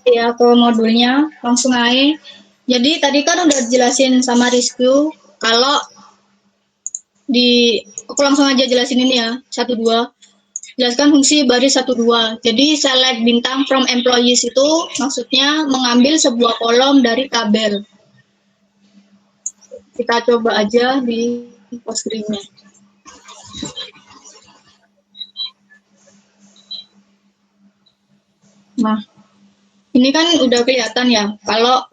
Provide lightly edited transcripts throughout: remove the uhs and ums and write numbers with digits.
ya ke modulnya, langsung aja. Jadi tadi kan udah jelasin sama Rizky kalau aku langsung aja jelasin ini ya, 1-2. Jelaskan fungsi baris 1-2. Jadi select bintang from employees itu maksudnya mengambil sebuah kolom dari tabel. Kita coba aja di Postgre-nya. Nah, ini kan udah kelihatan ya, kalau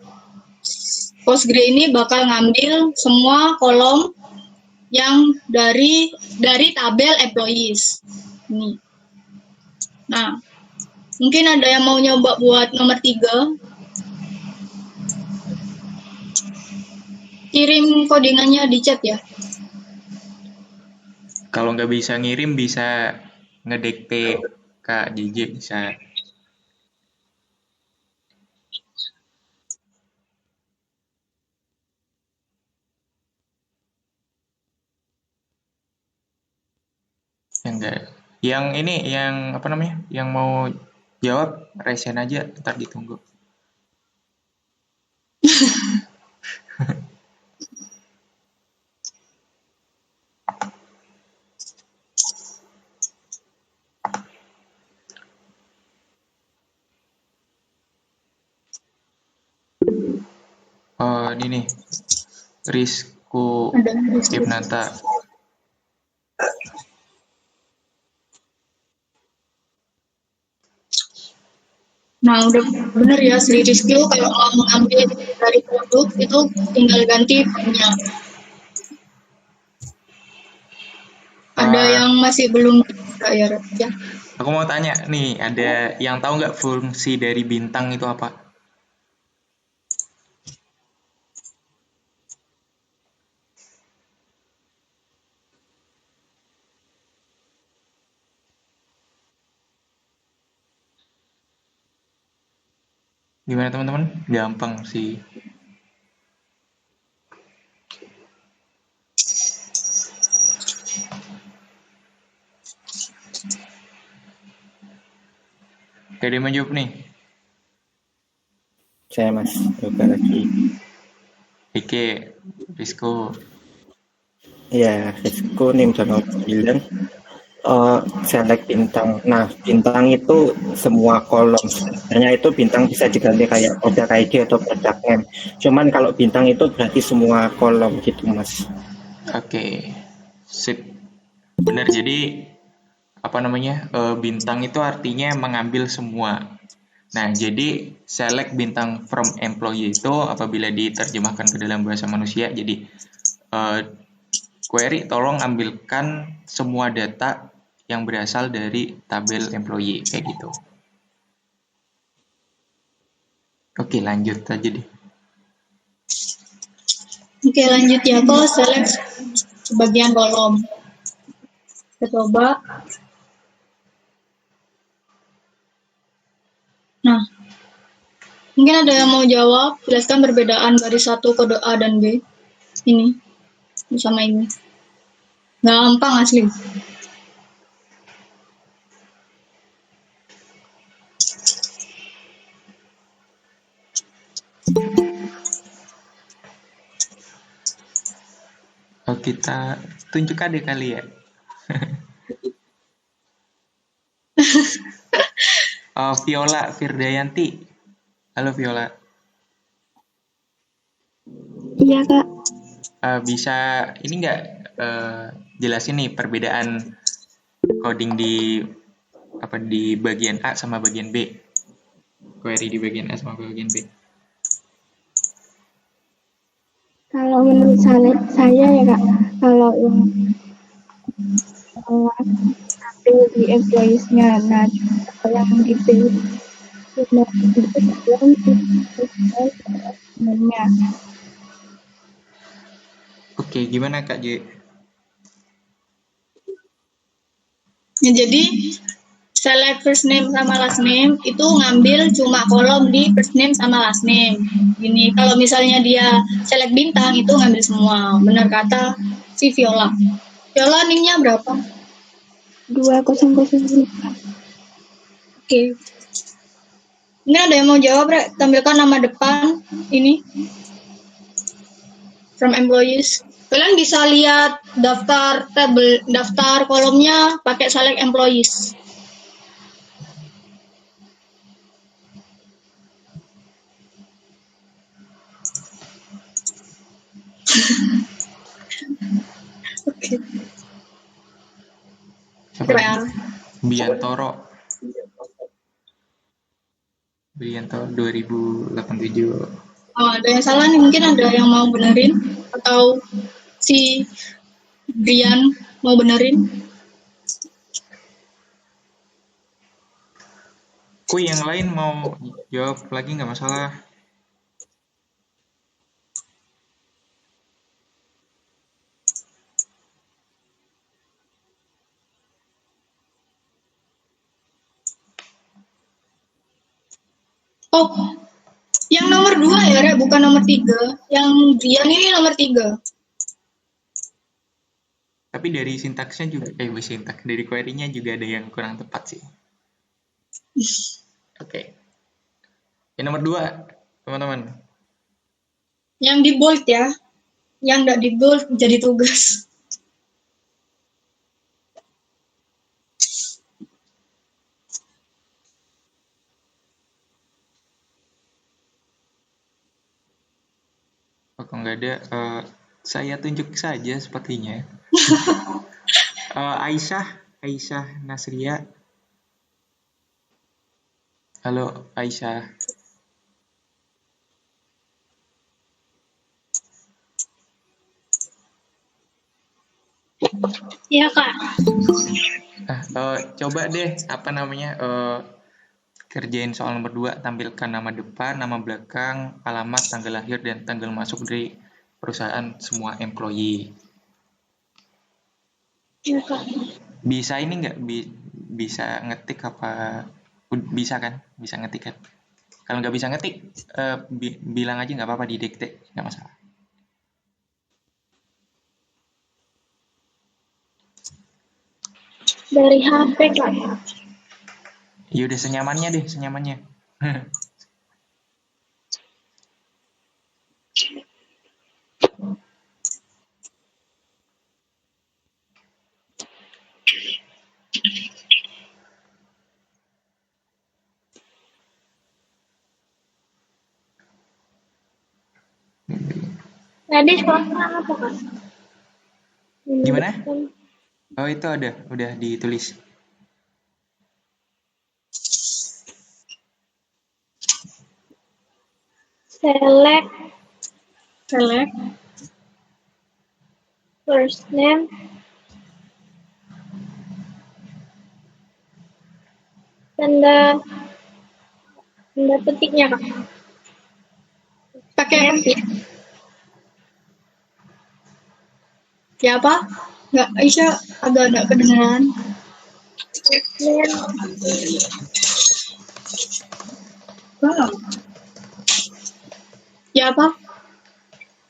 Postgre ini bakal ngambil semua kolom yang dari tabel employees. Ini. Nah, mungkin ada yang mau nyoba buat nomor 3. Kirim codingannya di chat ya. Kalau nggak bisa ngirim, bisa nge-DP Kak JJ bisa. Enggak. Yang ini, yang apa namanya? Yang mau jawab, resen aja, ntar ditunggu. Oh, ini nih. Rizku Ibnata. Nah, udah bener ya, si Rizky kalau mau mengambil dari produk itu tinggal ganti formnya. Ada yang masih belum ya. Aku mau tanya nih, ada yang tahu nggak fungsi dari bintang itu apa? Gimana teman-teman? Gampang sih. Gak ada yang menjawab nih? Saya Mas, coba lagi. Oke, Rizko. Ya, Rizko NIM 9. Select bintang. Nah, bintang itu semua kolom. Sebenarnya itu bintang bisa diganti kayak produk ID atau produk name. Cuman kalau bintang itu berarti semua kolom gitu, Mas. Oke, sip. Benar, jadi apa namanya, bintang itu artinya mengambil semua. Nah, jadi select bintang from employee itu apabila diterjemahkan ke dalam bahasa manusia, jadi query tolong ambilkan semua data yang berasal dari tabel employee, kayak gitu. Oke, lanjut aja deh. Oke, lanjut ya, kok select sebagian kolom. Kita coba. Nah, mungkin ada yang mau jawab, jelaskan perbedaan baris 1 kode A dan B. Ini, sama ini. Gampang asli. Oh, kita tunjuk aja kali ya. Viola Firdayanti. Halo Viola. Iya Kak. Bisa ini nggak jelasin nih perbedaan coding di bagian A sama bagian B? Query di bagian A sama bagian B. Kalau menurut saya ya Kak, kalau yang tampil di employees-nya, nah yang di B itu sebenarnya. Oke, gimana Kak J? Ya, jadi select first name sama last name itu ngambil cuma kolom di first name sama last name. Gini, kalau misalnya dia select bintang itu ngambil semua. Benar kata si Viola. Viola NIM-nya berapa? 2005. Oke. Ini ada yang mau jawab, Rek? Tampilkan nama depan ini from employees. Kalian bisa lihat daftar kolomnya pakai select employees. Oke. Siapa? Coba ya. Biantoro 2087. Oh, ada yang salah nih, mungkin ada yang mau benerin atau si Brian mau benerin. Yang lain mau jawab lagi nggak masalah. Oh, yang nomor 2 ya, Rek, bukan nomor 3. Yang Brian ini nomor 3. Tapi dari sintaksnya juga, dari query-nya juga ada yang kurang tepat sih. Oke. Yang nomor 2, teman-teman. Yang di bold ya. Yang nggak di bold jadi tugas. Kalau nggak ada, saya tunjuk saja sepertinya. Aisyah Nasria. Halo Aisyah. Iya, Kak. Coba deh kerjain soal nomor 2, tampilkan nama depan, nama belakang, alamat, tanggal lahir, dan tanggal masuk dari perusahaan semua employee. Iya, Kak. Bisa ini nggak? Bisa ngetik apa? Bisa kan? Bisa ngetik kan? Kalau nggak bisa ngetik, bilang aja nggak apa-apa, didikte, nggak masalah. Dari HP, Kak. Ya udah, senyamannya deh, senyamannya. Tadi suara apa, Kak? Gimana? Oh, itu udah ditulis. Select first name, tanda petiknya, Kak. Pakai apa? Ya apa? Nggak, Aisyah agak nggak kedengeran. Wow. Ya apa?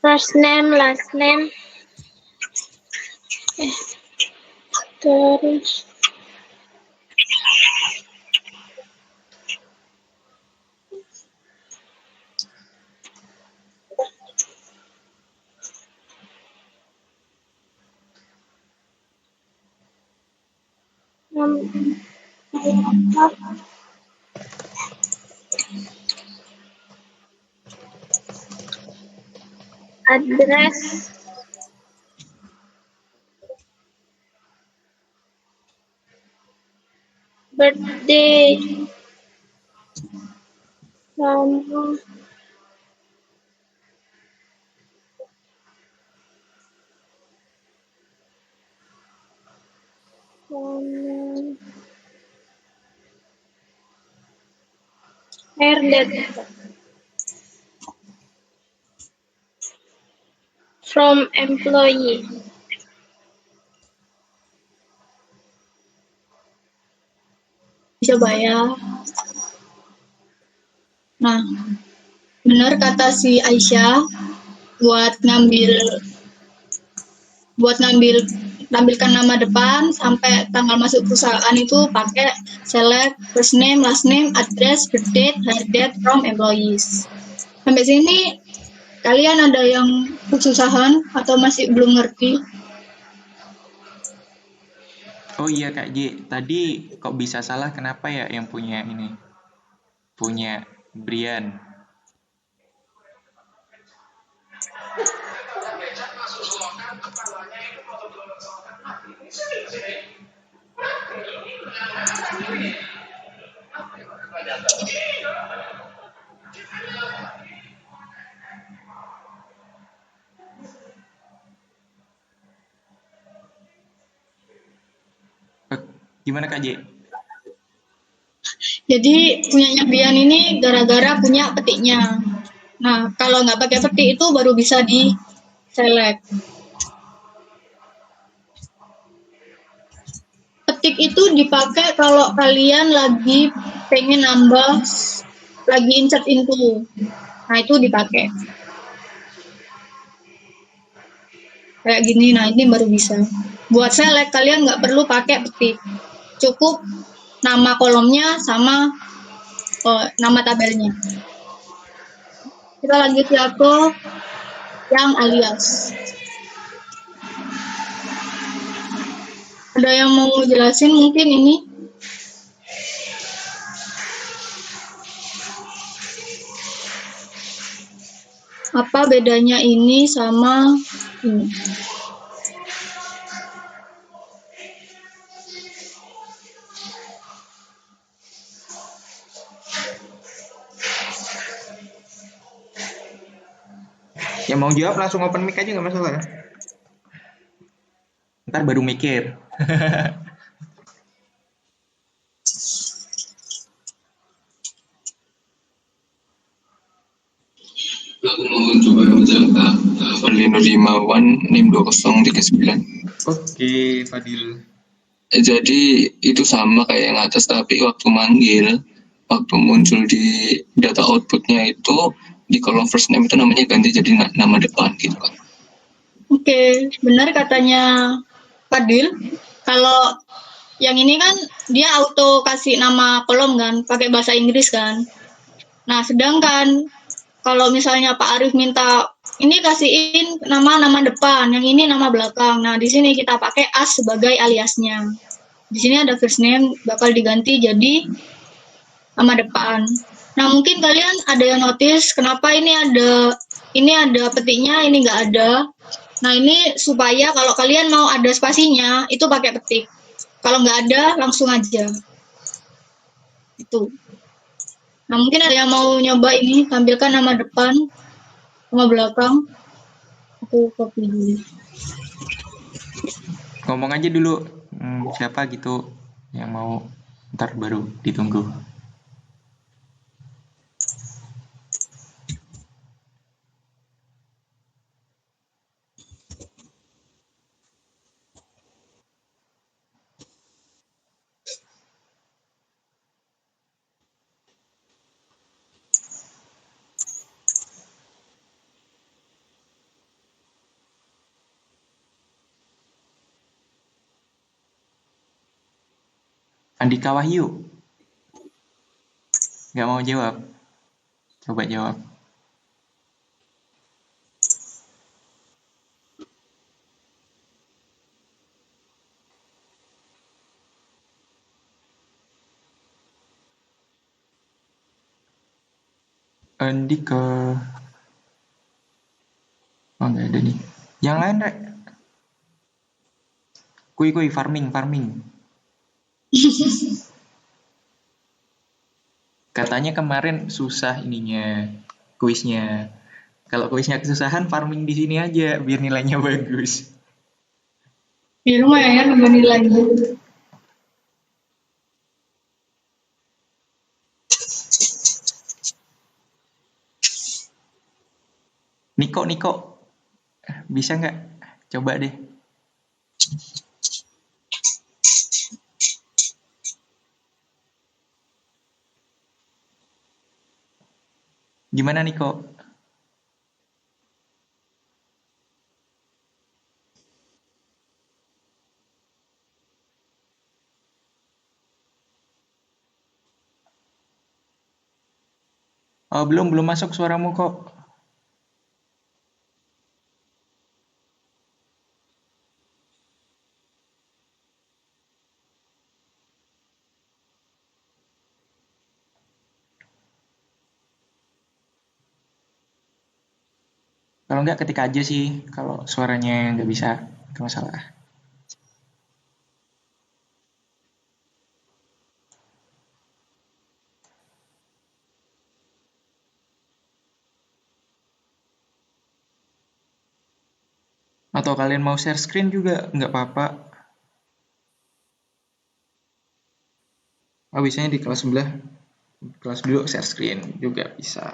First name, last name. Terus address, birthday, nama, air date from employee. Coba ya. Nah, benar kata si Aisyah buat ngambil tampilkan nama depan sampai tanggal masuk perusahaan itu pakai select first name, last name, address, birth date, hire date from employees. Sampai sini kalian ada yang kesusahan atau masih belum ngerti? Oh iya Kak J, tadi kok bisa salah kenapa ya yang punya ini? Punya Brian. Gimana Kak J? Jadi punyanya Brian ini gara-gara punya petiknya. Nah, kalau nggak pakai petik itu baru bisa di select. Petik itu dipakai kalau kalian lagi pengen nambah, lagi insert into. Nah, itu dipakai. Kayak gini, nah ini baru bisa. Buat select, kalian nggak perlu pakai petik. Cukup nama kolomnya sama nama tabelnya. Kita lanjut ya ke yang alias. Ada yang mau jelasin mungkin ini? Apa bedanya ini sama ini? Yang mau jawab langsung open mic aja nggak masalah. Ntar baru mikir. Aku mau coba menjaga Fadlino Rimawan NIM 2039. Oke, Fadil. Jadi itu sama kayak yang atas, tapi waktu manggil, waktu muncul di data outputnya itu di kolom first name itu namanya ganti jadi nama depan gitu kan. Oke, benar katanya Fadil. Kalau yang ini kan dia auto kasih nama kolom kan, pakai bahasa Inggris kan. Nah, sedangkan kalau misalnya Pak Arif minta ini kasihin nama depan, yang ini nama belakang. Nah, di sini kita pakai as sebagai aliasnya. Di sini ada first name bakal diganti jadi nama depan. Nah, mungkin kalian ada yang notice kenapa ini ada petiknya, ini nggak ada. Nah, ini supaya kalau kalian mau ada spasinya, itu pakai petik. Kalau nggak ada, langsung aja. Itu. Nah, mungkin ada yang mau nyoba ini, tampilkan nama depan, nama belakang. Aku copy dulu. Ngomong aja dulu siapa gitu yang mau, ntar baru ditunggu. Andika Wahyu. Nggak mau jawab. Coba jawab. Andika. Oh, nggak ada nih. Yang lain, Rek. Kui, farming. Katanya kemarin susah ininya, kuisnya. Kalau kuisnya kesusahan, farming di sini aja biar nilainya bagus. Di rumah ya, nambah nilainya. Niko, bisa nggak? Coba deh. Gimana Niko? Oh, belum masuk suaramu kok. Kalau nggak ketik aja sih, kalau suaranya nggak bisa, nggak masalah. Atau kalian mau share screen juga nggak apa-apa. Oh, biasanya di kelas sebelah, kelas dulu share screen juga bisa.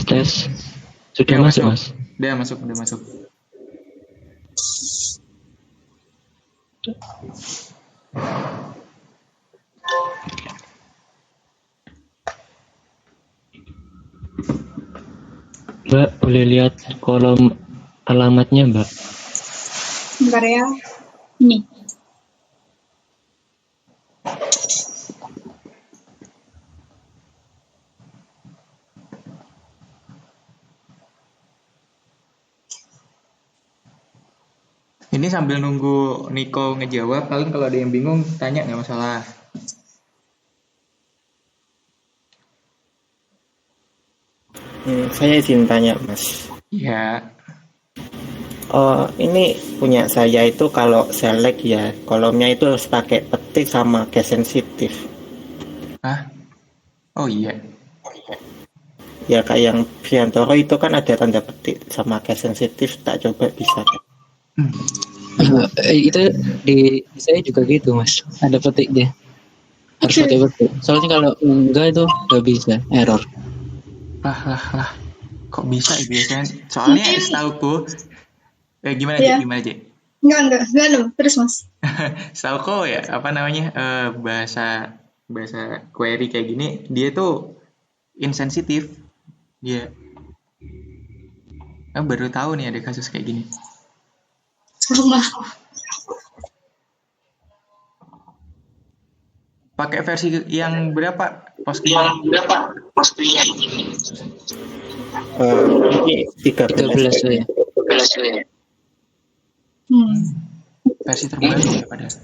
Tes. Sudah Ya, masuk, Mas? Udah masuk. Mbak, boleh lihat kolom alamatnya, Mbak? Bentar ya. Nih. Ini sambil nunggu Niko ngejawab, paling kalau ada yang bingung tanya nggak masalah. Saya izin tanya, Mas. Ya, Ini punya saya itu kalau select ya, kolomnya itu harus pakai petik sama case sensitif. oh iya. Ya kayak yang Priantoro itu kan ada tanda petik sama case sensitif, tak coba bisa. Itu di saya juga gitu, Mas, ada petik dia, harus pakai petik, soalnya kalau enggak itu nggak bisa, error. Lah. Kok bisa ya biasanya? Soalnya Mungkin- setauku, gimana Ya. aja? Enggak, terus Mas. Setauku ya, apa namanya, bahasa query kayak gini, dia tuh insensitif. Dia, baru tahu nih ada kasus kayak gini. Sama. Pakai versi yang berapa? Postgre? Ini 13. 13 ya. Versi terbaru ya padahal.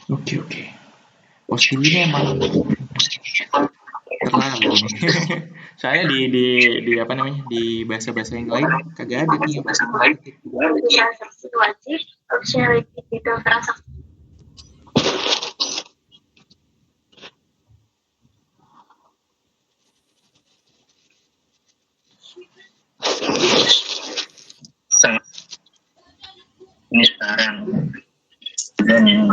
Oke. Postgre ini emang terlalu. Soalnya di apa namanya, di bahasa-bahasa yang lain kagak ada nih yang pasti ketik. Itu wajib harusnya detail transaksi. Ini sekarang dan yang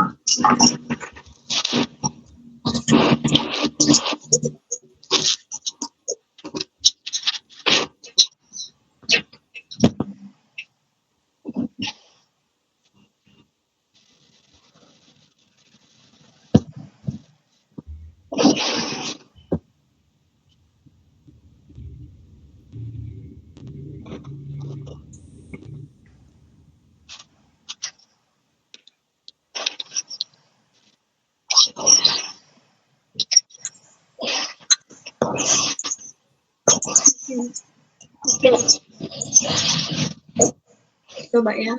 Coba ya.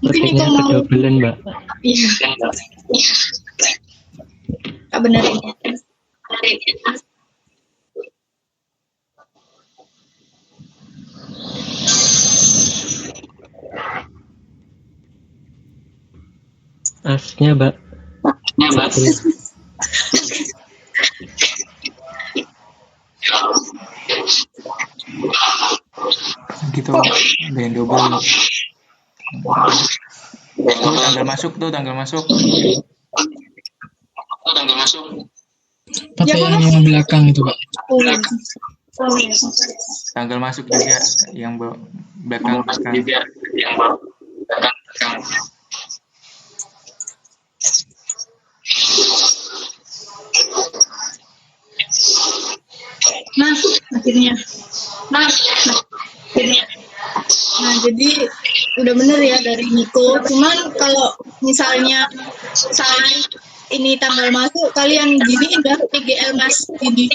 Mungkin Petiknya Niko mau. kedobelan, Mbak. Iya, Kak bener ini. Asnya, Mbak. Gitu, ada yang double. Tuh tanggal masuk, tanggal masuk. Ya, Pakai Pak. yang belakang itu, Pak. Oh, tanggal masuk juga yang belakang. Nah, akhirnya. Nah, jadi udah bener ya dari Niko. Cuman kalau misalnya ini tanggal masuk, kalian gini dah TGL mas gini.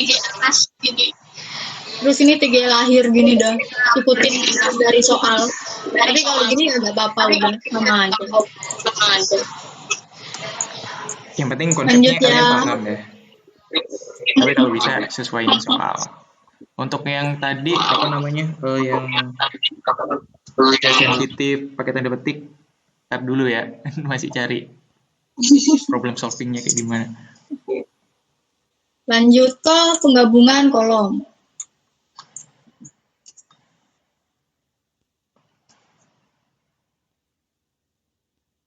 Terus ini TGL lahir gini dah. Ikutin dari soal. Tapi kalau gini ya nggak apa-apa udah sama aja. Yang penting konsepnya Lanjut kalian ya. paham ya. Tapi kalau bisa sesuaiin soal. Untuk yang tadi apa namanya yang sensitif pakai tanda petik, tab dulu ya. Masih cari problem solvingnya kayak gimana. Lanjut ke penggabungan kolom.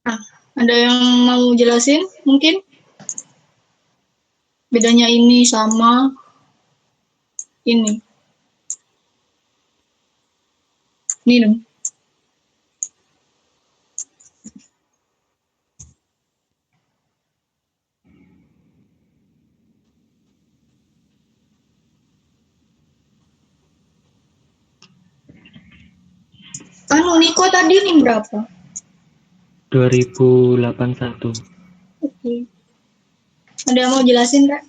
Nah, ada yang mau jelasin mungkin? Bedanya ini sama ini. Ini dong. Kan Niko tadi nih berapa? 2081. Oke. Ada yang mau jelasin, Kak?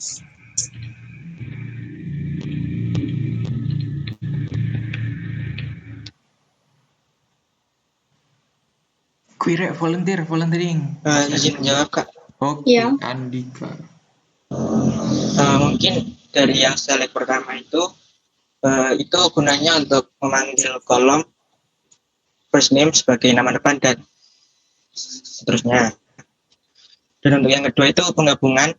Query volunteering. Izin menjawab, Kak. Oke, Iya. Andika. Mungkin dari yang select pertama itu gunanya untuk memanggil kolom first name sebagai nama depan dan seterusnya. Dan untuk yang kedua itu penggabungan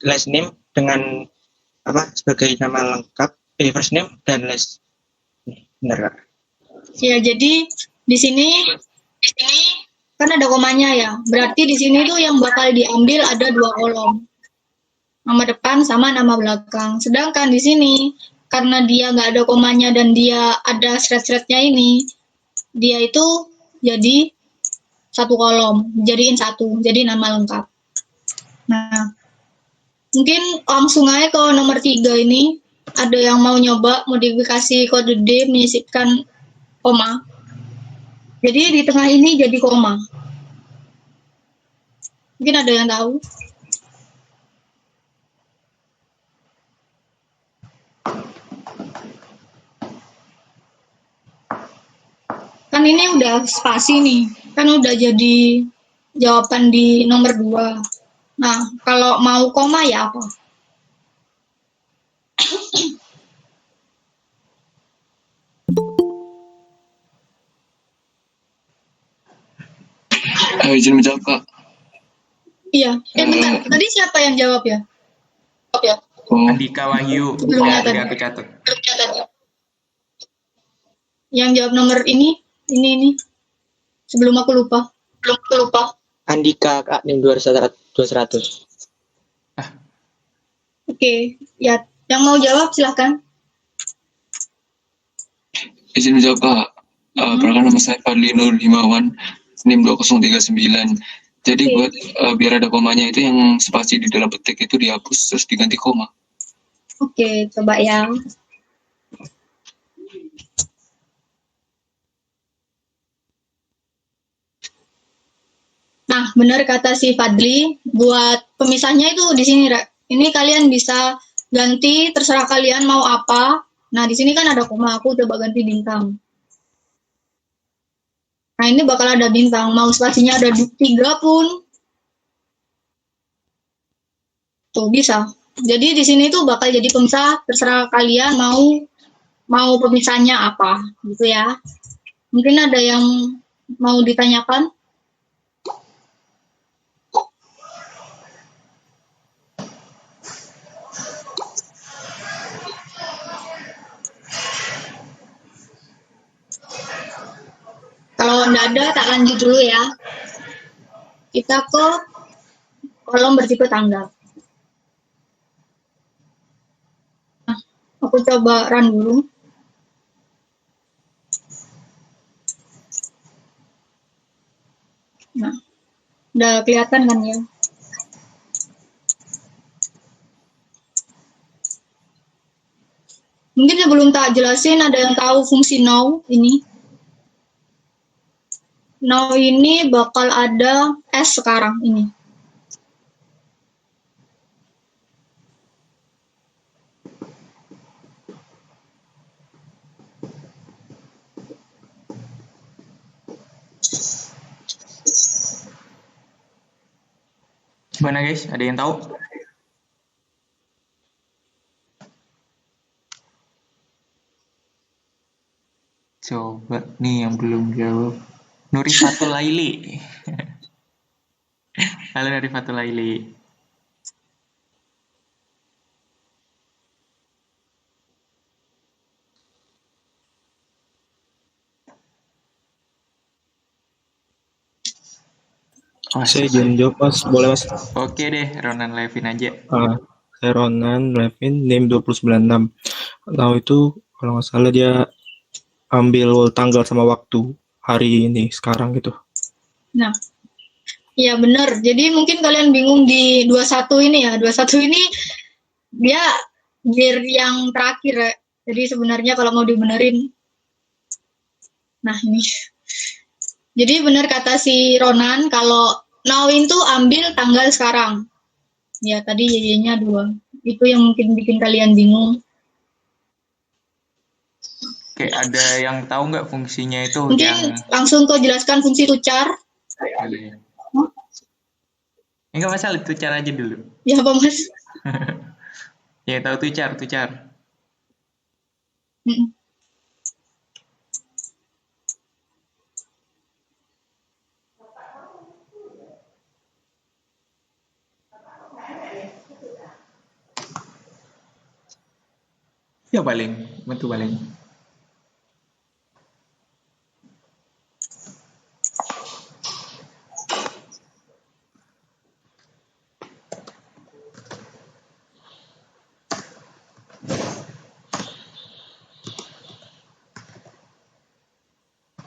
last name dengan sebagai nama lengkap, first name dan last. Benar, Kak? Ya, jadi di sini kan ada komanya ya. Berarti di sini tuh yang bakal diambil ada 2 kolom. Nama depan sama nama belakang. Sedangkan di sini karena dia nggak ada komanya dan dia ada thread-threadnya ini, dia itu jadi 1 kolom, jadiin 1, jadi nama lengkap. Nah, mungkin langsung aja ke nomor 3 ini. Ada yang mau nyoba modifikasi kode D menyisipkan koma. Jadi di tengah ini jadi koma. Mungkin ada yang tahu? Kan ini udah spasi nih. Kan udah jadi jawaban di nomor 2. Nah, kalau mau koma ya apa? Izin menjawab, Kak. Iya. Bentar. Tadi siapa yang jawab ya? Oh, Andika Wahyu. Sebelumnya tadi. Aku catat. Yang jawab nomor ini. Sebelum aku lupa. Andika, Kak, NIM 200. Oke. Ya, yang mau jawab silahkan. izin menjawab, Kak. Perkenalkan nama saya Fadli Nur Himawan, NIM 2039. Jadi buat biar ada komanya itu yang spasi di dalam petik itu dihapus terus diganti koma. Oke, coba ya. Nah, benar kata si Fadli, buat pemisahnya itu di sini, Ra. Ini kalian bisa ganti, terserah kalian mau apa. Nah, di sini kan ada koma, aku coba ganti bintang. Nah, ini bakal ada bintang. Mau spasinya ada 3 pun tuh bisa. Jadi di sini tuh bakal jadi pemisah, terserah kalian mau pemisahnya apa gitu ya. Mungkin ada yang mau ditanyakan? Kalau nggak ada, tak lanjut dulu ya. Kita ke kolom bertipe tanggal. Nah, aku coba run dulu. Nah, udah kelihatan kan ya? Mungkin sebelum tak jelasin, ada yang tahu fungsi now ini? Now ini bakal ada S sekarang ini. Gimana guys? Ada yang tahu? Coba nih yang belum jawab. Nurifatul Laili. Halo Nurifatul Laili. Oh, Saya izin jawab mas, boleh mas? Oke deh, Ronan Levin aja. Saya Ronan Levin, NIM 296. Nah itu kalau nggak salah dia ambil tanggal sama waktu hari ini sekarang gitu. Nah, iya benar. Jadi mungkin kalian bingung di 21 ini ya. 21 ini dia year yang terakhir ya. Jadi sebenarnya kalau mau dibenerin. Nah, ini. Jadi benar kata si Ronan kalau Nawin tuh ambil tanggal sekarang. Ya, tadi Y-nya 2. Itu yang mungkin bikin kalian bingung. Oke, ada yang tahu nggak fungsinya itu Mungkin yang langsung kau jelaskan fungsi tucar. Enggak masalah, tucar aja dulu. Ya, apa Mas? Ya tahu tucar. Mm-mm. Ya paling, bentuk paling.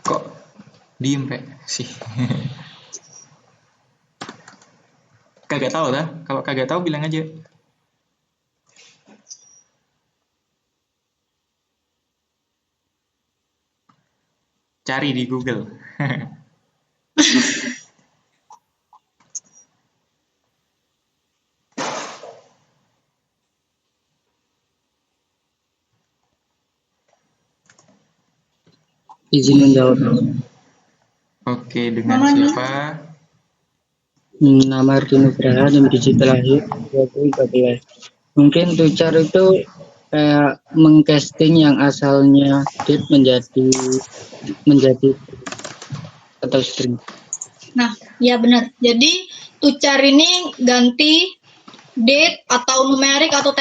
Kok diem Pak sih? Kagak tahu dah. Kalau kagak tahu bilang aja. Cari di Google. Izin menjawab. Oke, dengan Namanya? siapa? Nama Ardi Nugraha, NIM digital lahir 2013. Mungkin tucar itu kayak mengcasting yang asalnya date menjadi atau string. Nah, ya benar. Jadi tucar ini ganti date atau numerik atau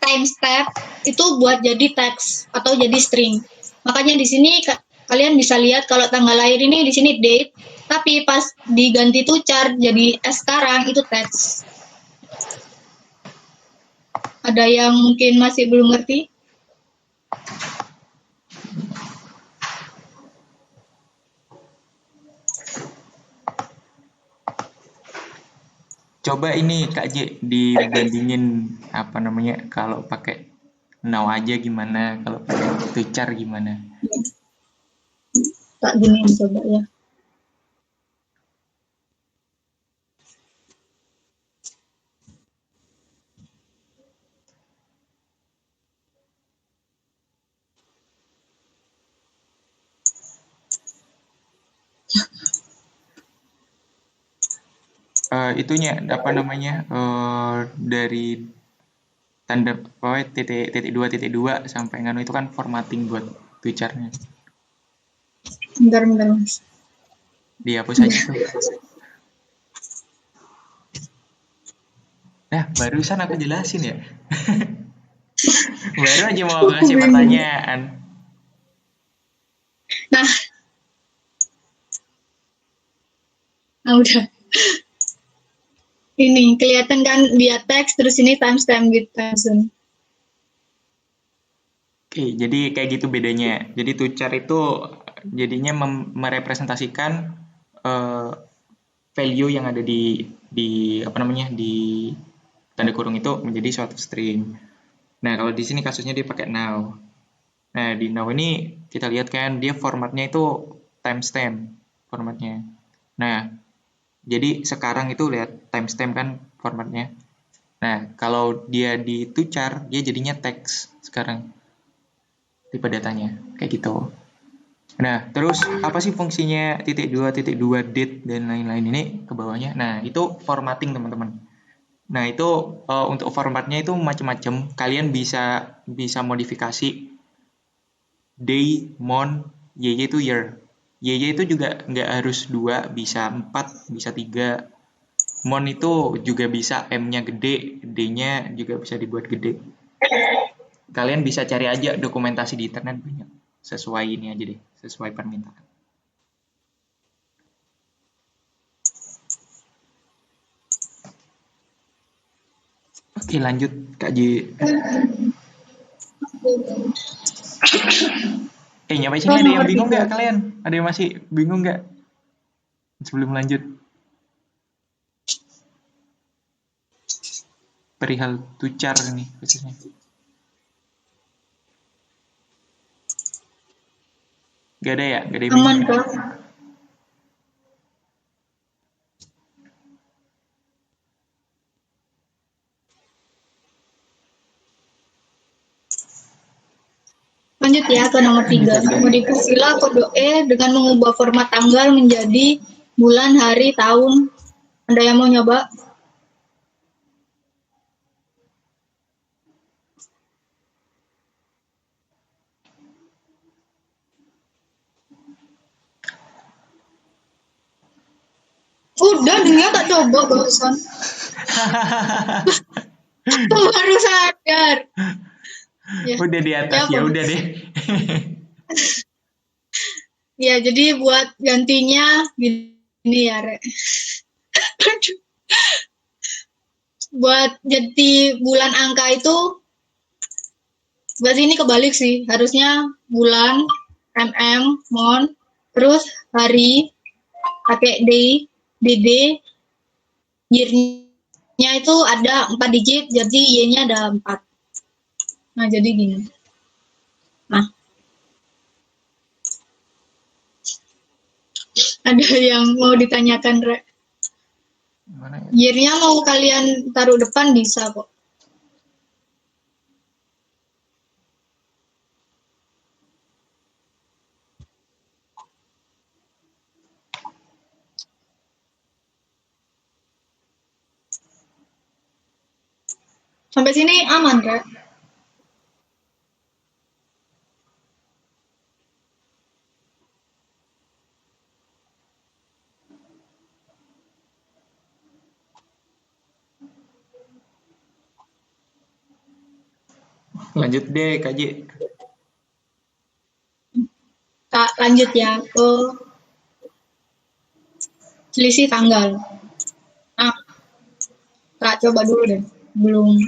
timestamp itu buat jadi teks atau jadi string. Makanya di sini kalian bisa lihat kalau tanggal lahir ini di sini date, tapi pas diganti tucar jadi sekarang itu teks. Ada yang mungkin masih belum ngerti? Coba ini Kak J dibandingin apa namanya kalau pakai now aja gimana, kalau pakai tucar gimana? Tak gini coba ya. itunya apa namanya dari tanda apa titik dua sampai nganu itu kan formatting buat tucarnya. Bentar, Mas. Dihapus aja tuh. Nah, barusan aku jelasin ya. Baru aja mau aku kasih pertanyaan. Nah, udah. Ini kelihatan kan dia teks terus ini timestamp gitu langsung. Oke, jadi kayak gitu bedanya. Jadi tucar itu jadinya merepresentasikan eh, value yang ada di apa namanya di tanda kurung itu menjadi suatu string. Nah, kalau di sini kasusnya dia pakai now. Nah, di now ini kita lihat kan dia formatnya itu timestamp formatnya. Nah, jadi sekarang itu lihat timestamp kan formatnya. Nah, kalau dia ditucar, dia jadinya teks sekarang tipe datanya kayak gitu. Nah, terus apa sih fungsinya titik dua date dan lain-lain ini ke bawahnya? Nah, itu formatting teman-teman. Nah, itu untuk formatnya itu macam-macam. Kalian bisa bisa modifikasi day, month, YY itu year. YY itu juga nggak harus 2, bisa 4, bisa 3. Month itu juga bisa M-nya gede, D-nya juga bisa dibuat gede. Kalian bisa cari aja dokumentasi di internet banyak. Sesuai ini aja deh, sesuai permintaan. Oke, lanjut Kak J. Nyampe sini ada yang Nomor bingung 3. nggak kalian? Ada yang masih bingung nggak? Sebelum lanjut. Perihal tucar nih khususnya. Gak ada ya? Gak ada yang bingung Aman ya? kah? Lanjut ya ke nomor 3. Modifikasilah kode E dengan mengubah format tanggal menjadi bulan, hari, tahun. Ada yang mau nyoba? Udah, dia tak coba barusan. Aku baru sadar. Ya, Udah di atas, ya udah deh. Ya, jadi buat gantinya gini ya, Re. Buat jadi bulan angka itu, berarti ini kebalik sih. Harusnya bulan, month, terus hari, pakai day, dd, year-nya itu ada 4 digit, jadi y-nya ada 4. Nah, jadi gini. Nah, ada yang mau ditanyakan, Re? Mana ya? Year-nya mau kalian taruh depan bisa kok. Sampai sini aman, Re? Lanjut deh, Kak J. Kak, lanjut ya ke selisih tanggal. Nah, Kak, coba dulu deh. Belum.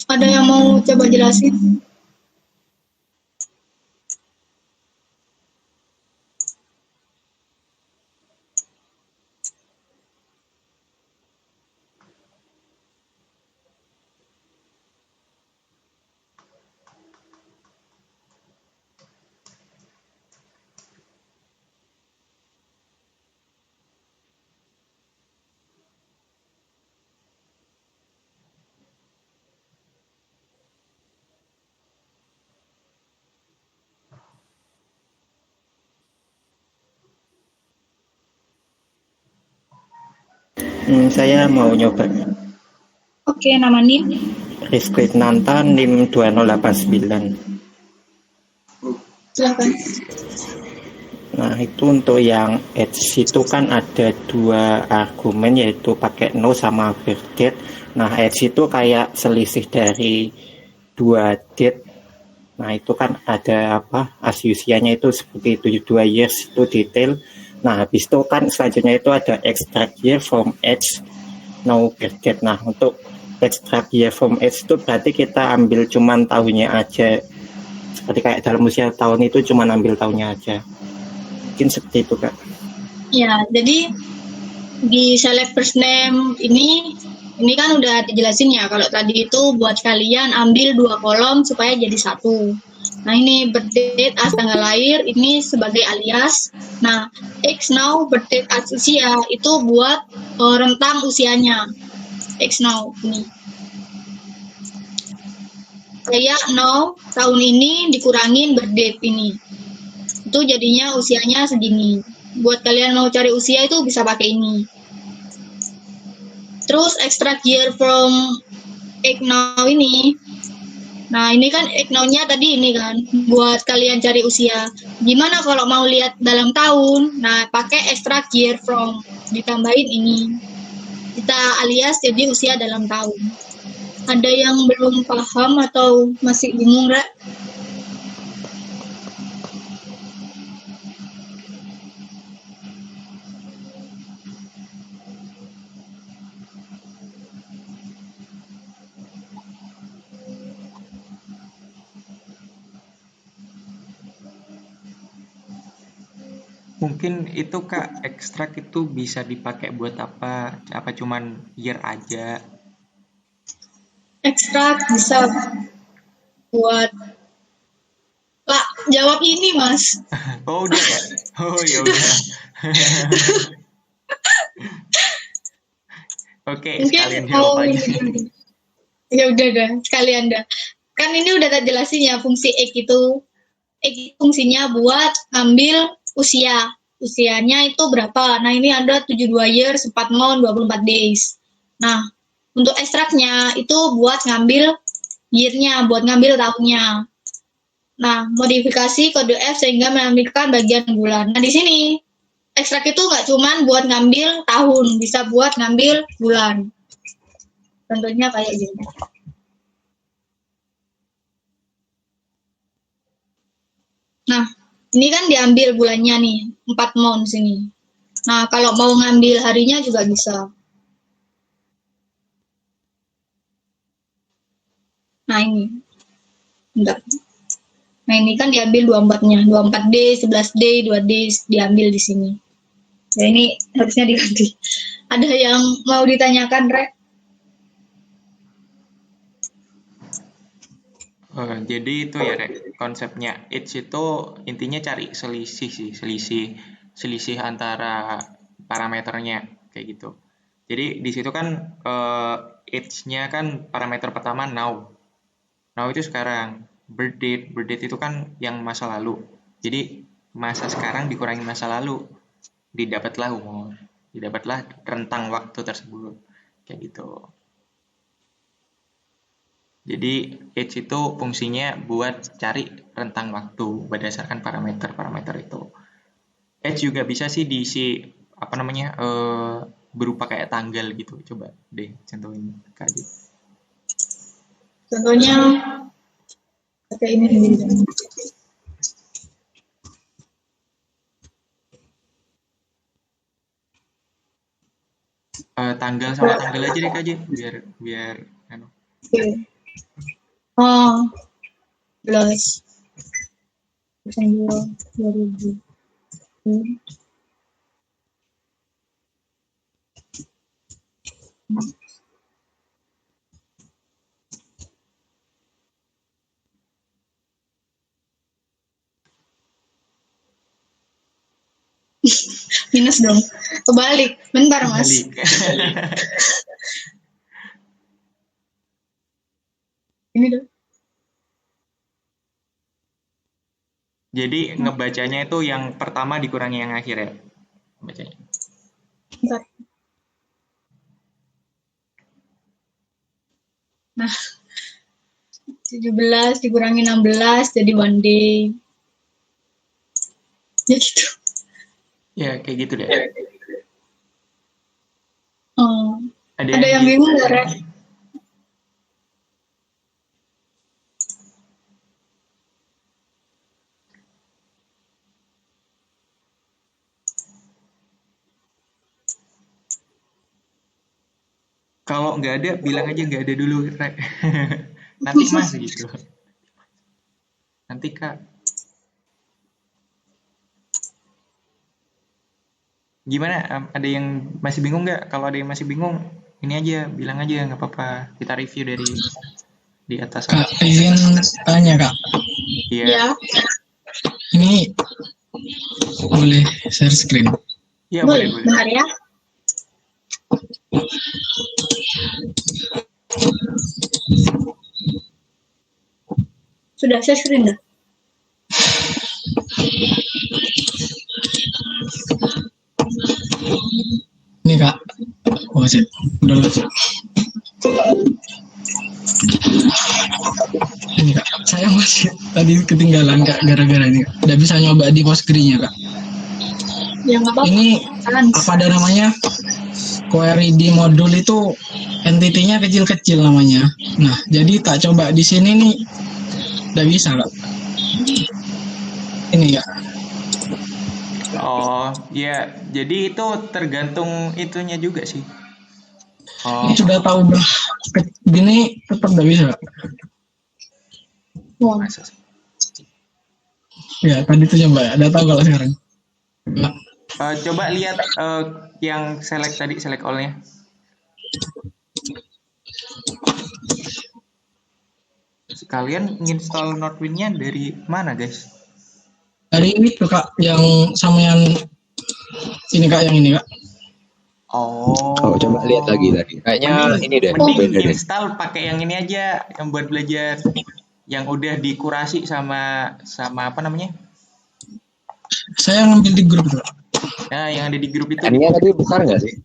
Ada yang mau coba jelasin? Saya mau nyoba. Oke, nama NIM. Rizky Nanta NIM 2089. Silakan. Nah, itu untuk yang edge itu kan ada 2 argumen, yaitu pakai no sama verdate. Nah, edge itu kayak selisih dari 2 date. Nah, itu kan ada apa, usianya itu seperti 72 years, itu detail. Nah, habis itu kan selanjutnya itu ada extract year from edge, no verdate. Nah, untuk extract year from edge itu berarti kita ambil cuman tahunnya aja. Seperti kayak dalam usia tahun itu cuman ambil tahunnya aja. Mungkin seperti itu, Kak. Ya, jadi di select first name ini kan udah dijelasin ya, kalau tadi itu buat kalian ambil 2 kolom supaya jadi 1. Nah, ini birth date as tanggal lahir ini sebagai alias. Nah, X now birth date as usia itu buat rentang usianya. X now ini. Kayak now tahun ini dikurangin birth date ini. Itu jadinya usianya segini. Buat kalian mau cari usia itu bisa pakai ini. Terus extract year from egg now ini. Nah, ini kan egg now-nya tadi ini kan buat kalian cari usia. Gimana kalau mau lihat dalam tahun? Nah, pakai extract year from, ditambahin ini. Kita alias jadi usia dalam tahun. Ada yang belum paham atau masih bingung, Ra? Mungkin itu Kak, ekstrak itu bisa dipakai buat apa? Apa cuman year aja? Ekstrak bisa buat Pak, jawab ini, Mas. Oh udah ya? Oh ya udah. Oke, Mungkin sekalian jawab aja. Ya udah dah, sekalian dah. Kan ini udah tak jelasin ya fungsi X itu. X itu fungsinya buat ngambil usia. Usianya itu berapa? Nah, ini ada 72 years, 4 month, 24 days. Nah, untuk ekstraknya itu buat ngambil year-nya, buat ngambil tahunnya. Nah, modifikasi kode F sehingga menampilkan bagian bulan. Nah, di sini ekstrak itu nggak cuman buat ngambil tahun, bisa buat ngambil bulan. Contohnya kayak gini. Nah, ini kan diambil bulannya nih, 4 months ini. Nah, kalau mau ngambil harinya juga bisa. Nah, ini. Enggak. Nah, ini kan diambil 24-nya. 24 day, 11 day, 2 days diambil di sini. Ya, ini harusnya diganti. Ada yang mau ditanyakan, Rek? Jadi itu ya Rek, konsepnya age itu intinya cari selisih sih, selisih antara parameternya kayak gitu. Jadi di situ kan age-nya kan parameter pertama now. Now itu sekarang. Birth date itu kan yang masa lalu. Jadi masa sekarang dikurangi masa lalu, didapatlah umur, didapatlah rentang waktu tersebut kayak gitu. Jadi age itu fungsinya buat cari rentang waktu berdasarkan parameter itu. Age juga bisa sih diisi apa namanya berupa kayak tanggal gitu. Coba deh contohin Kak Adi. Contohnya pakai ini. Tanggal sama tanggal aja deh Kak Adi, biar anu. Oke. Oh, 11. Desember 2000. Minus dong. Kebalik. Bentar, Mas. Balik. Ini dong. Jadi ngebacanya itu yang pertama dikurangi yang akhir ya. Bacanya. Bentar. Nah, 17 dikurangi 16 jadi one day. Ya gitu. Ya, kayak gitu deh. Oh. Ada Ada yang bingung nggak, Rek? Kalau nggak ada, bilang aja nggak ada dulu, Rek. Nanti Mas gitu. Nanti Kak. Gimana? Ada yang masih bingung nggak? Kalau ada yang masih bingung, ini aja, bilang aja, nggak apa-apa. Kita review dari di atas. Kak, izin tanya Kak. Iya. Ya. Ini boleh share screen? Iya, Boleh, boleh. bentar ya. Sudah share screen dah. Ini Kak. Oh, sip. Udah lucu. Ini Kak, saya masih tadi ketinggalan Kak gara-gara ini. Udah bisa nyoba di Postgre-nya Kak. Ya nggak apa-apa. Ini Sans. apa ada namanya? Query di modul itu entity-nya kecil-kecil namanya. Nah, jadi tak coba di sini nih. Udah bisa Kak. Ini Kak. Oh, ya. Jadi itu tergantung itunya juga sih. Oh, Ini sudah tahu gini tetap udah bisa Kak. Wah. masa sih? Ya, tadi tuh coba ya. Udah tahu kalau sekarang. Nah, Coba lihat yang select tadi, select all-nya. Sekalian install Nordwind-nya dari mana, guys? dari ini tuh Kak, yang sama yang ini Kak, yang ini Kak. Oh. Oh, coba lihat lagi tadi. Kayaknya ini deh, Mending beda deh. install pakai yang ini aja, yang buat belajar, yang udah dikurasi sama apa namanya? Saya ngambil di grup tuh Kak. Nah, yang ada di grup itu. N-nya tadi besar nggak sih?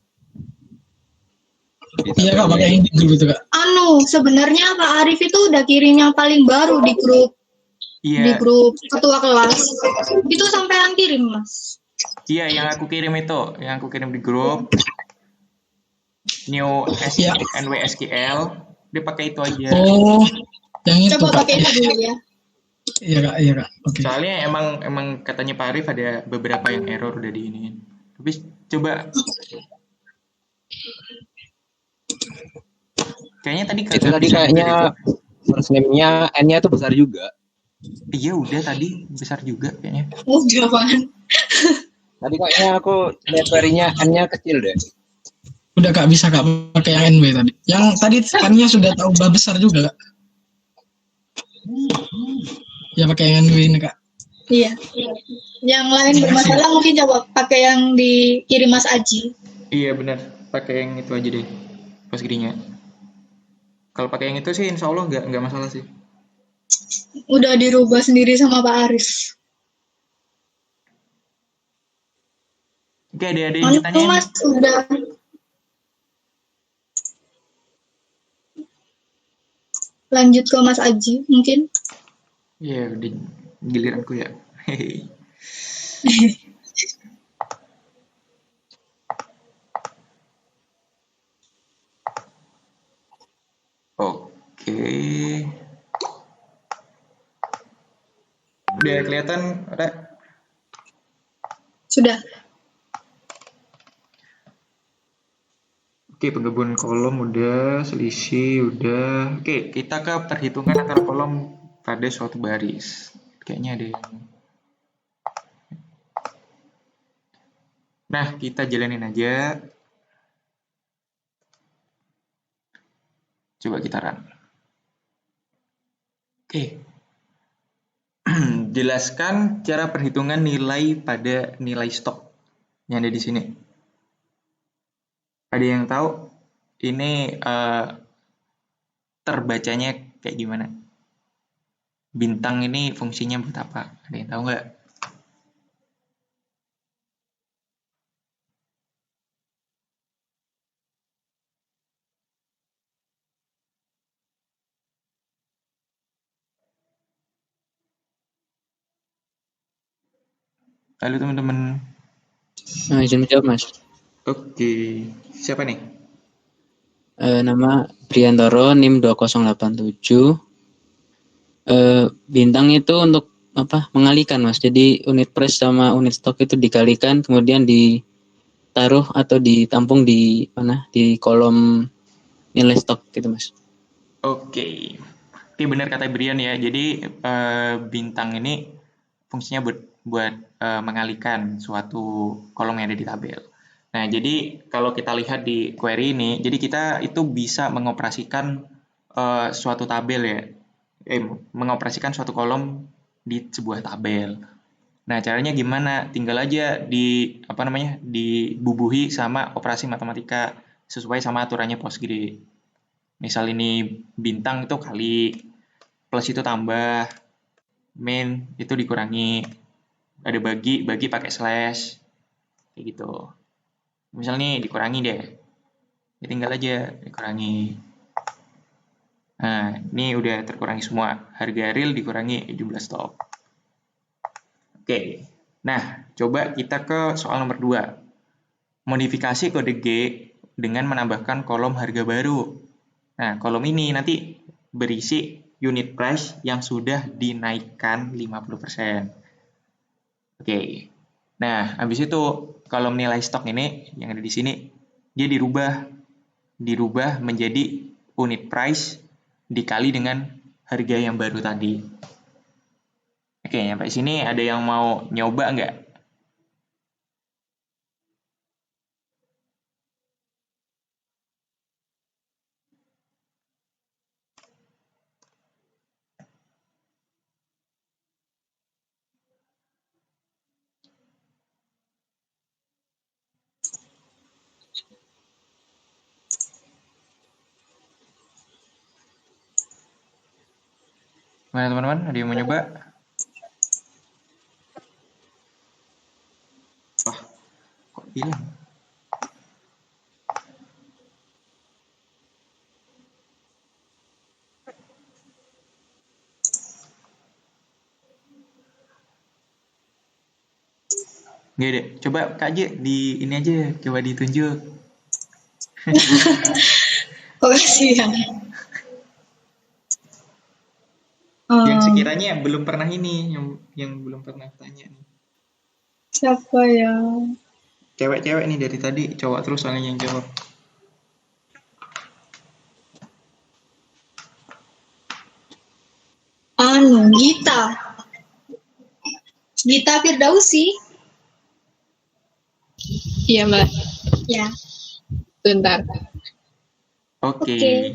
Iya Kak, pakai yang di grup itu Kak. Sebenarnya Pak Arif itu udah kirim yang paling baru di grup. Iya. Di grup ketua kelas. Itu sampean kirim, Mas. Iya, yang aku kirim itu, yang aku kirim di grup. New Iya. NWSQL, dia pakai itu aja. Oh, yang itu Coba Kak. pakai itu dulu ya. Iya Kak. Oke. Soalnya emang katanya Pak Arif ada beberapa yang error udah di ini. Tapi coba. Kayaknya tadi Itu tadi kayaknya first name-nya N-nya tuh besar juga. Iya udah tadi besar juga kayaknya. Udah apaan? Tadi kayaknya aku lihat query-nya N-nya kecil deh. Udah Kak, bisa Kak pakai yang NW tadi. Yang tadi N-nya sudah tahu besar juga Kak. Ya pakai yang NW ini Kak. Iya. Yang lain bermasalah mungkin coba pakai yang dikirim Mas Aji. Iya benar, pakai yang itu aja deh, Postgre-nya. Kalau pakai yang itu sih insya Allah nggak masalah sih. Udah dirubah sendiri sama Pak Arif. Oke, ada yang tanya. Mas udah. Lanjut ke Mas Aji mungkin. Iya, di giliranku ya. Hehehe. Oke. Udah kelihatan, Rek? Sudah. Oke, penggabungan kolom udah, selisih udah. Oke, kita ke perhitungan antara kolom pada suatu baris. Kayaknya ada yang... Nah, kita jalanin aja. Coba kita run. Oke. Jelaskan cara perhitungan nilai pada nilai stok yang ada di sini. Ada yang tahu ini terbacanya kayak gimana? Bintang ini fungsinya buat apa? Ada yang tahu nggak? Halo teman-teman. Nah, izin menjawab Mas. Oke, siapa nih? Nama Briantoro, NIM 2087. Bintang itu untuk apa? Mengalihkan Mas. Jadi unit price sama unit stok itu dikalikan, kemudian ditaruh atau ditampung di mana? Di kolom nilai stok gitu Mas. Oke. Oke, benar kata Brian ya. Jadi bintang ini fungsinya buat mengalihkan suatu kolom yang ada di tabel. Nah, jadi kalau kita lihat di query ini, jadi kita itu bisa mengoperasikan suatu tabel ya. Mengoperasikan suatu kolom di sebuah tabel. Nah, caranya gimana? Tinggal aja dibubuhi sama operasi matematika sesuai sama aturannya Postgre. Misal ini bintang itu kali, plus itu tambah, min itu dikurangi, ada bagi pakai slash, kayak gitu. Misal nih dikurangi deh, ya tinggal aja dikurangi. Nah, ini udah terkurangi semua. Harga real dikurangi jumlah stok. Oke, nah coba kita ke soal nomor 2. Modifikasi kode G dengan menambahkan kolom harga baru. Nah, kolom ini nanti berisi unit price yang sudah dinaikkan 50%. Oke. Nah, habis itu kolom nilai stok ini yang ada di sini dia dirubah menjadi unit price dikali dengan harga yang baru tadi. Oke, sampai sini ada yang mau nyoba nggak? Mana teman-teman? Ada yang mau nyoba? Wah, kok hilang? Nggak deh, coba Kak J, di ini aja, coba ditunjuk. Kok kasihan? Yang sekiranya belum pernah ini, yang belum pernah tanya nih. Siapa ya? Cewek-cewek nih dari tadi, cowok terus soalnya yang jawab. Gita. Gita Firdausi. Iya, Mbak. Ya. Bentar. Oke.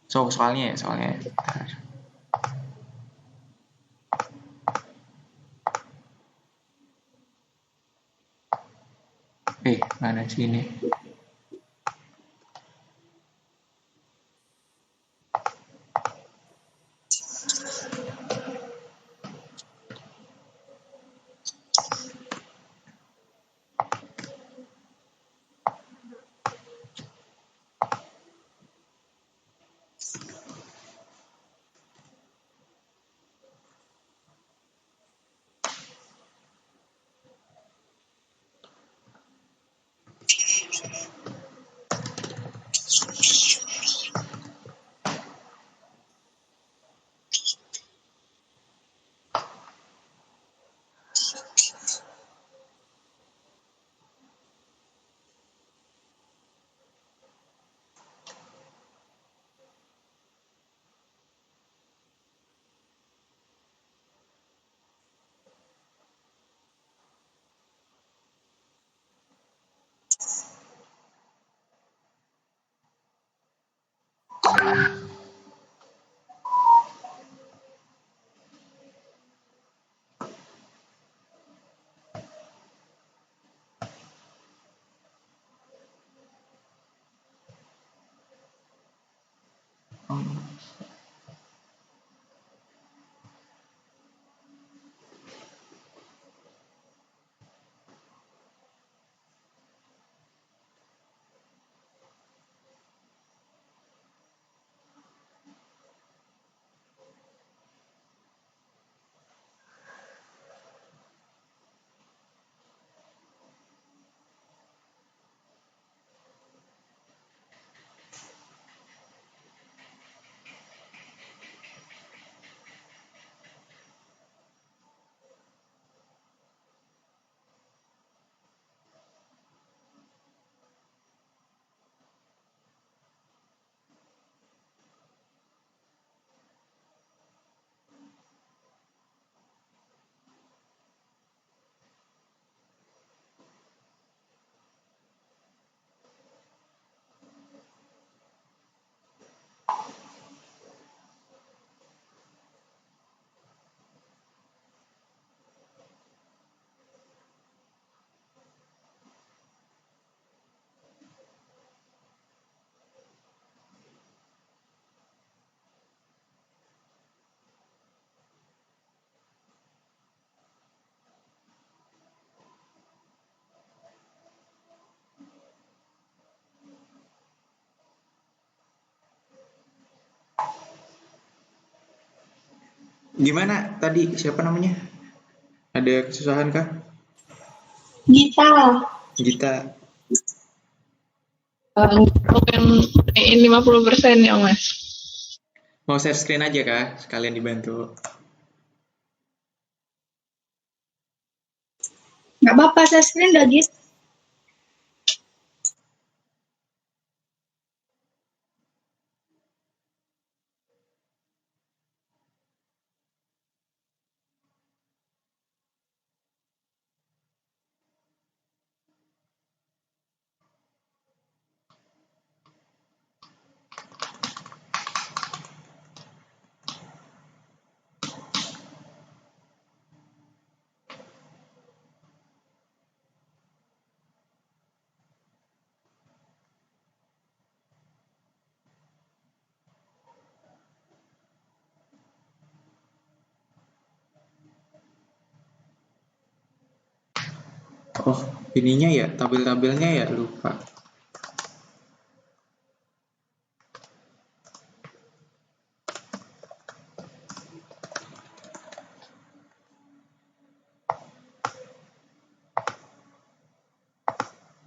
Soalnya. Mana sini? Gimana tadi? Siapa namanya? Ada kesusahan kah? Gita. Gita. Bukan in 50% ya Mas. Mau share screen aja kah? Sekalian dibantu. Nggak apa-apa, saya screen udah gitu. Oh, ininya ya, tabel-tabelnya ya lupa.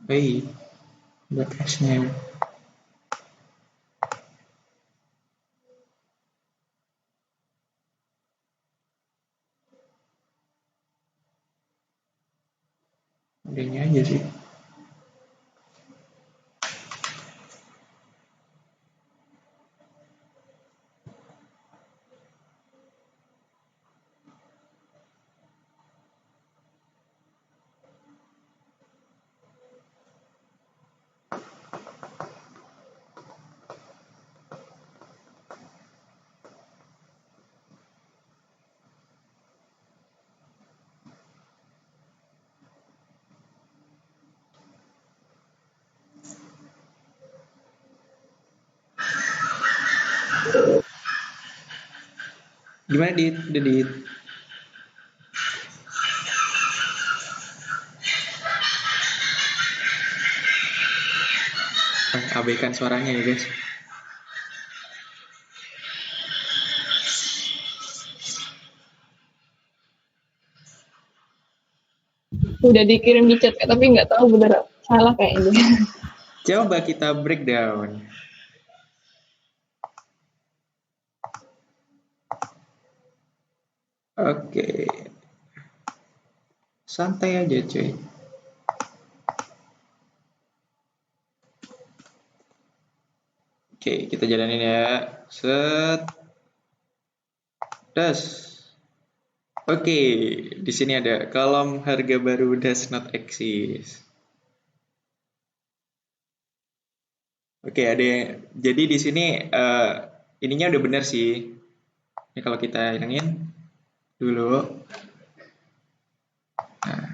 Hei, batasnya. Adanya aja sih. Gimana Dit? Udah Dit? Abaikan suaranya ya guys. Udah dikirim di chat tapi nggak tahu bener salah kayaknya. Coba kita breakdown. Oke. Santai aja cuy. Oke, kita jalanin ya. Set. Das. Oke, di sini ada kolom harga baru does not exist. Oke, jadi di sini ininya udah benar sih. Ini kalau kita hilangin dulu. Nah.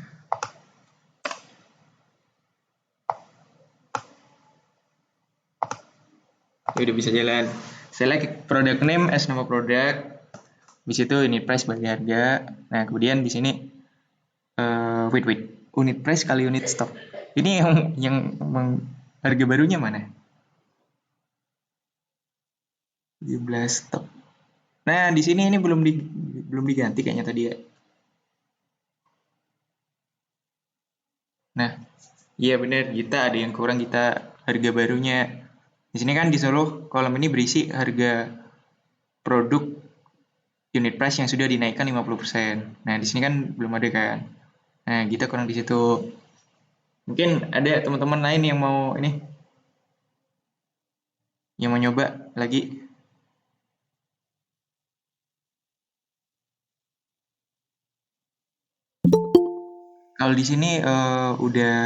Ya udah bisa jalan. Select product name as nama produk. Di situ unit price bagi harga. Nah, kemudian di sini wait. Unit price kali unit stock. Ini yang harga barunya mana? 17 stok. Nah, di sini ini belum diganti kayaknya tadi ya. Nah, iya benar, kita ada yang kurang, kita harga barunya. Di sini kan disuruh kolom ini berisi harga produk unit price yang sudah dinaikkan 50%. Nah, di sini kan belum ada kan. Nah, kita kurang di situ. Mungkin ada teman-teman lain yang mau nyoba lagi. Kalau di sini udah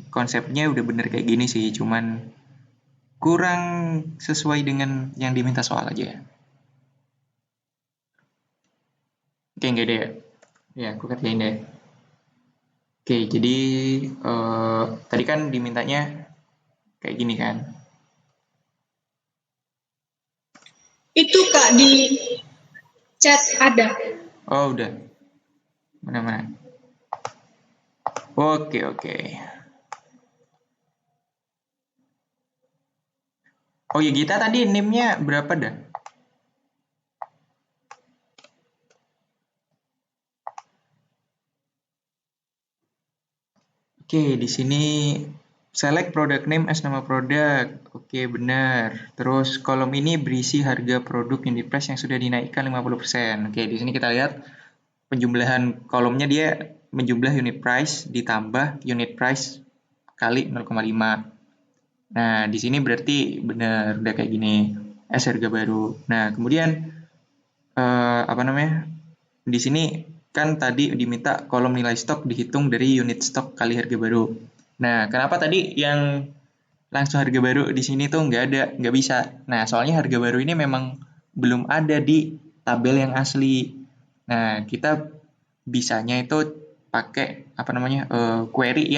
konsepnya udah bener kayak gini sih, cuman kurang sesuai dengan yang diminta soal aja. Oke, nggak ada ya? Ya, aku kerjain deh. Oke, jadi tadi kan dimintanya kayak gini kan? Itu Kak di chat ada. Oh, udah. Mana? Oke. Oh ya, kita tadi name-nya berapa dah? Oke, di sini select product name as nama produk. Oke, benar. Terus kolom ini berisi harga produk unit price yang sudah dinaikkan 50%. Oke, di sini kita lihat penjumlahan kolomnya dia menjumlah unit price ditambah unit price kali 0,5. Nah, di sini berarti benar udah kayak gini. S harga baru. Nah, kemudian di sini kan tadi diminta kolom nilai stok dihitung dari unit stok kali harga baru. Nah, kenapa tadi yang langsung harga baru di sini tuh nggak bisa. Nah, soalnya harga baru ini memang belum ada di tabel yang asli. Nah, kita bisanya itu pakai query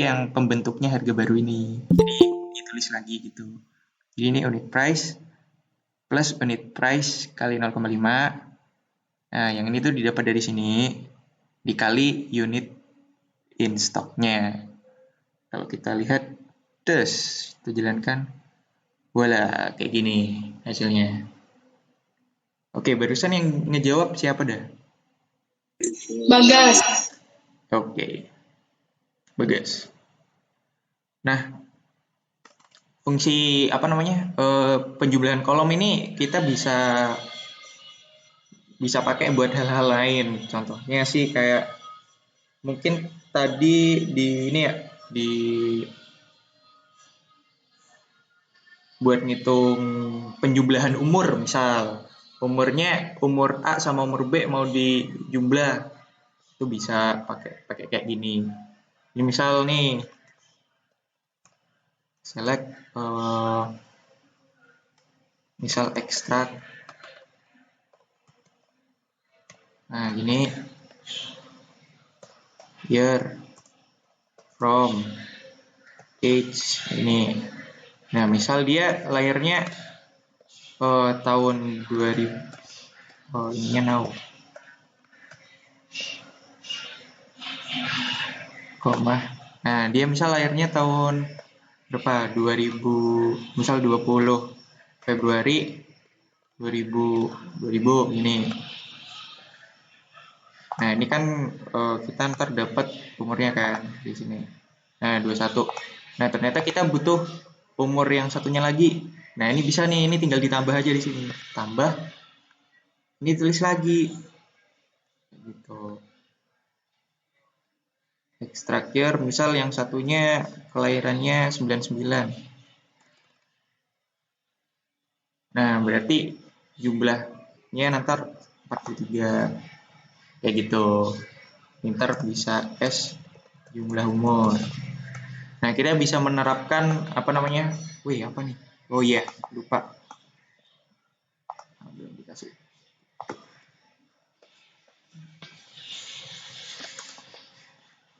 yang pembentuknya harga baru ini. Jadi ditulis lagi gitu. Jadi ini unit price plus unit price kali 0,5. Nah, yang ini tuh didapat dari sini dikali unit in stock-nya. Kalau kita lihat, kita jalankan, voila, kayak gini hasilnya. Oke, barusan yang ngejawab siapa dah? Bagas. Oke, Bagas. Nah, fungsi penjumlahan kolom ini kita bisa pakai buat hal-hal lain. Contohnya sih kayak mungkin tadi buat ngitung penjumlahan umur, misal umur A sama umur B mau dijumlah, itu bisa pakai kayak gini. Ini misal nih select misal extract. Nah, gini year from age ini. Nah, misal dia lahirnya tahun 2000. Ininya now. Nah, dia misal lahirnya tahun berapa? 2000, misal 20 Februari 2000 ini. Nah, ini kan kita ntar dapat umurnya kan di sini. Nah, 21. Nah, ternyata kita butuh umur yang satunya lagi. Nah, ini bisa nih, ini tinggal ditambah aja di sini. Tambah, ini tulis lagi. Gitu. Extract year, misal yang satunya kelahirannya 99. Nah, berarti jumlahnya nanti 43. Kayak gitu. Ntar bisa S jumlah umur. Nah, kita bisa menerapkan Oh iya, lupa. Belum dikasih.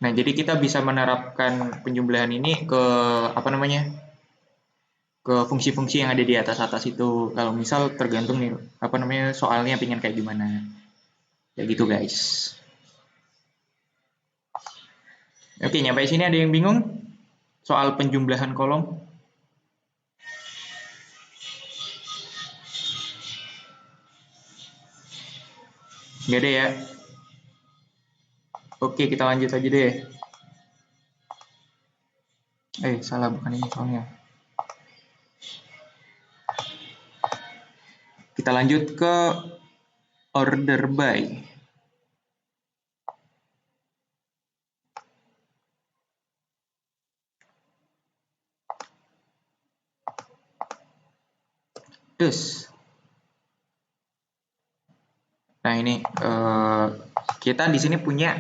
Nah, jadi kita bisa menerapkan penjumlahan ini ke ke fungsi-fungsi yang ada di atas itu. Kalau misal tergantung nih soalnya pengen kayak gimana. Ya gitu, guys. Oke, nyampe sini ada yang bingung soal penjumlahan kolom? Nggak ada ya? Oke, kita lanjut aja deh. Salah, bukan ini soalnya. Kita lanjut ke order by. Nah, ini kita di sini punya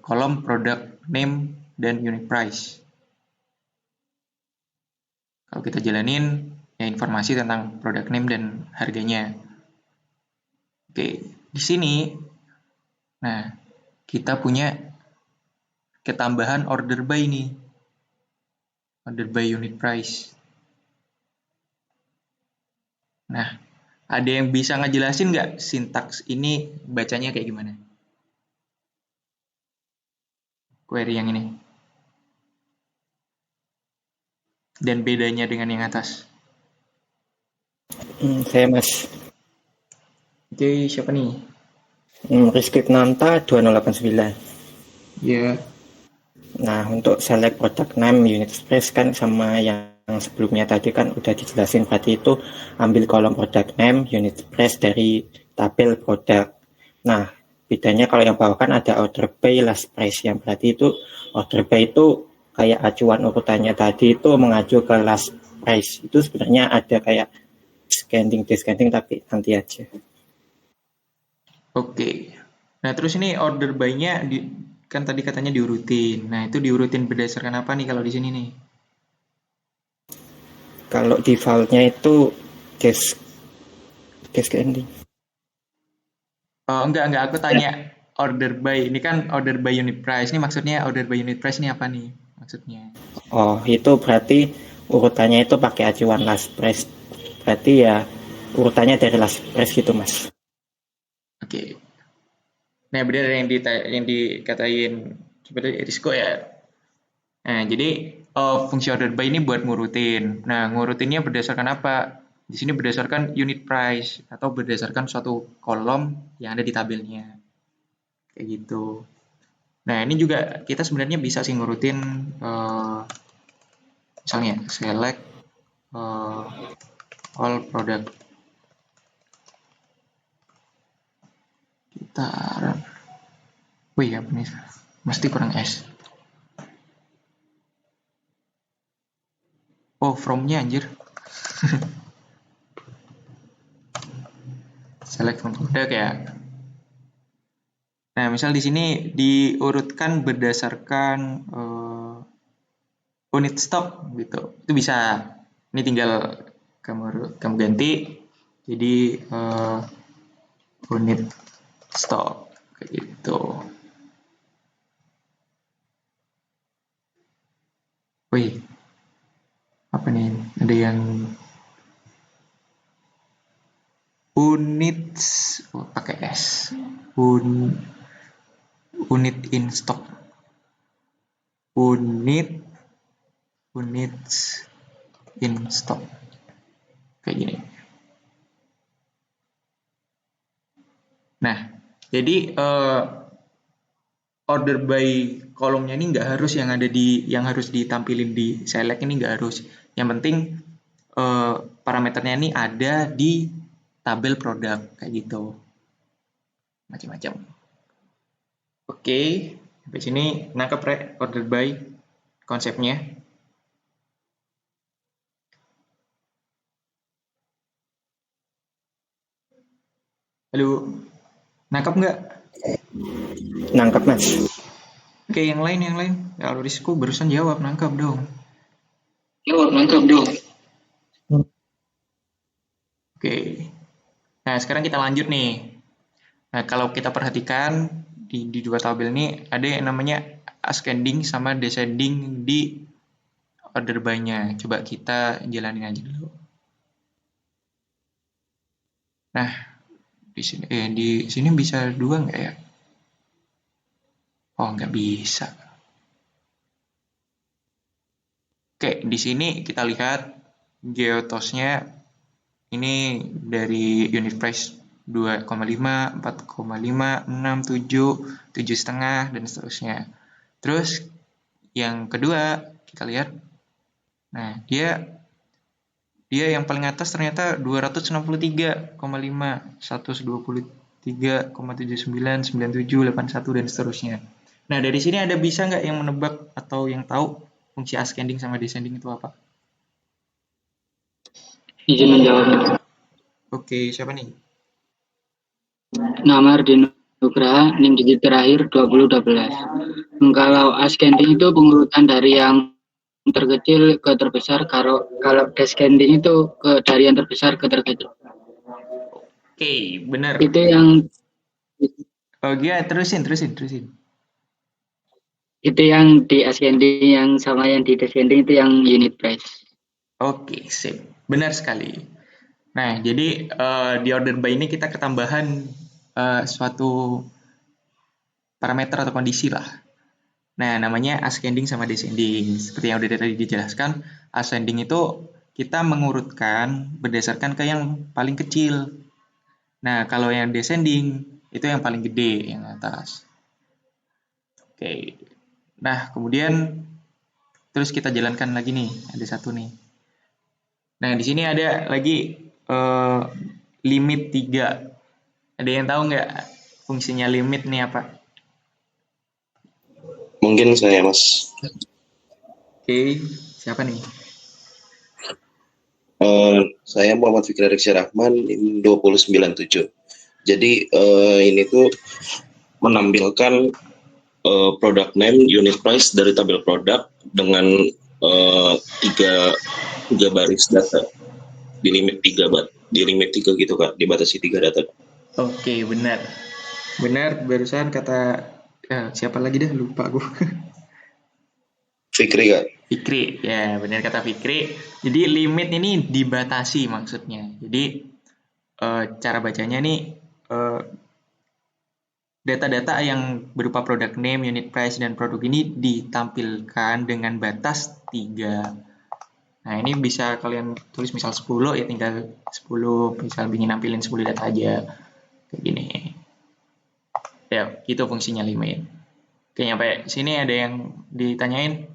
kolom product name dan unit price. Kalau kita jalanin ya informasi tentang product name dan harganya. Oke, di sini nah kita punya ketambahan order by nih. Order by unit price. Nah, ada yang bisa ngejelasin nggak sintaks ini bacanya kayak gimana? Query yang ini. Dan bedanya dengan yang atas. Saya Mas. Oke, siapa nih? Rizky Nanta 2089. Ya. Nah, untuk select product name unit price kan sama yang sebelumnya tadi kan udah dijelasin, berarti itu ambil kolom product name unit price dari tabel produk. Nah, bedanya kalau yang bawah kan ada order by last price, yang berarti itu order by itu kayak acuan urutannya tadi itu mengacu ke last price. Itu sebenarnya ada kayak scanning descending tapi nanti aja. Oke. Nah, terus ini order by-nya kan tadi katanya diurutin. Nah, itu diurutin berdasarkan apa nih kalau di sini nih? Kalau defaultnya itu descending. Oh, enggak, aku tanya order by. Ini kan order by unit price. Ini maksudnya order by unit price ini apa nih? Maksudnya. Oh, itu berarti urutannya itu pakai acuan last price. Berarti ya urutannya dari last price gitu, Mas. Oke. Nah, benar yang dikatain seperti Risco ya. Nah, jadi fungsi order by ini buat ngurutin. Nah, ngurutinnya berdasarkan apa? Di sini berdasarkan unit price atau berdasarkan suatu kolom yang ada di tabelnya. Kayak gitu. Nah, ini juga kita sebenarnya bisa sih ngurutin misalnya select all product. Kita wih, apa nih? Mesti kurang S. Oh, from-nya anjir. Select from product ya. Nah, misal di sini diurutkan berdasarkan unit stok gitu. Itu bisa. Ini tinggal kamu ganti jadi unit stok kayak gitu. Wih, apa nih? Ada yang units pakai S. Unit in stock. Units in stock. Kayak gini. Nah, jadi order by kolomnya ini nggak harus yang harus ditampilin di select ini nggak harus. Yang penting parameternya ini ada di tabel produk kayak gitu. Macam-macam. Oke, sampai sini nangkep order by konsepnya. Halo, nangkep nggak? Nangkep, Mas. Oke, yang lain. Kalau Risiko barusan jawab, nangkep dong. Nangkep dong. Oke. Nah, sekarang kita lanjut nih. Nah, kalau kita perhatikan di dua tabel ini ada yang namanya ascending sama descending di order by-nya. Coba kita jalanin aja dulu. Nah, di sini bisa dua nggak ya? Oh, nggak bisa. Oke, di sini kita lihat geotosnya ini dari unit price 2,5, 4,5, 6, 7, 7,5 dan seterusnya. Terus yang kedua kita lihat, nah dia yang paling atas ternyata 263,5, 123,79, 97, 81 dan seterusnya. Nah, dari sini ada bisa nggak yang menebak atau yang tahu fungsi ascending sama descending itu apa? Izin menjawab. Oke, siapa nih? Nama Ardino Nugraha, NIM digit terakhir 2012. Kalau ascending itu pengurutan dari yang terkecil ke terbesar, kalau descending itu dari yang terbesar ke terkecil. Oke, benar. Itu yang Oh iya, terusin. Itu yang di ascending yang sama yang di descending itu yang unit price. Oke, sip. Benar sekali. Nah, jadi di order by ini kita ketambahan suatu parameter atau kondisi lah. Nah, namanya ascending sama descending. Seperti yang udah tadi dijelaskan, ascending itu kita mengurutkan berdasarkan ke yang paling kecil. Nah, kalau yang descending itu yang paling gede, yang atas. Oke. Nah, kemudian terus kita jalankan lagi nih, ada satu nih. Nah, di sini ada lagi limit 3. Ada yang tahu nggak fungsinya limit nih apa? Mungkin saya, Mas. Oke, siapa nih? Saya Muhammad Fikri Rizky Rahman, 2097. Jadi ini tuh menampilkan product name, unit price dari tabel produk dengan tiga baris data di limit 3 gitu Kak, dibatasi 3 data. Oke, benar. Benar, barusan kata siapa lagi dah, lupa gue. Fikri Kak. Fikri, ya benar kata Fikri. Jadi limit ini dibatasi maksudnya. Jadi cara bacanya nih data-data yang berupa product name, unit price, dan produk ini ditampilkan dengan batas 3. Nah, ini bisa kalian tulis misal 10 ya, tinggal 10, misal ingin nampilin 10 data aja. Kayak gini. Ya, itu fungsinya limit. Oke, sampai sini ada yang ditanyain?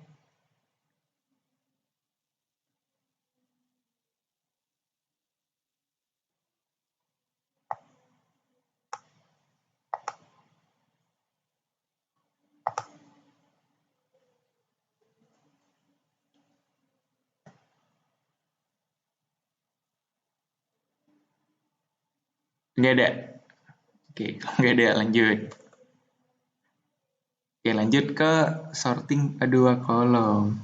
Nggak ada? Oke, kalau nggak ada lanjut. Oke, lanjut ke sorting kedua kolom.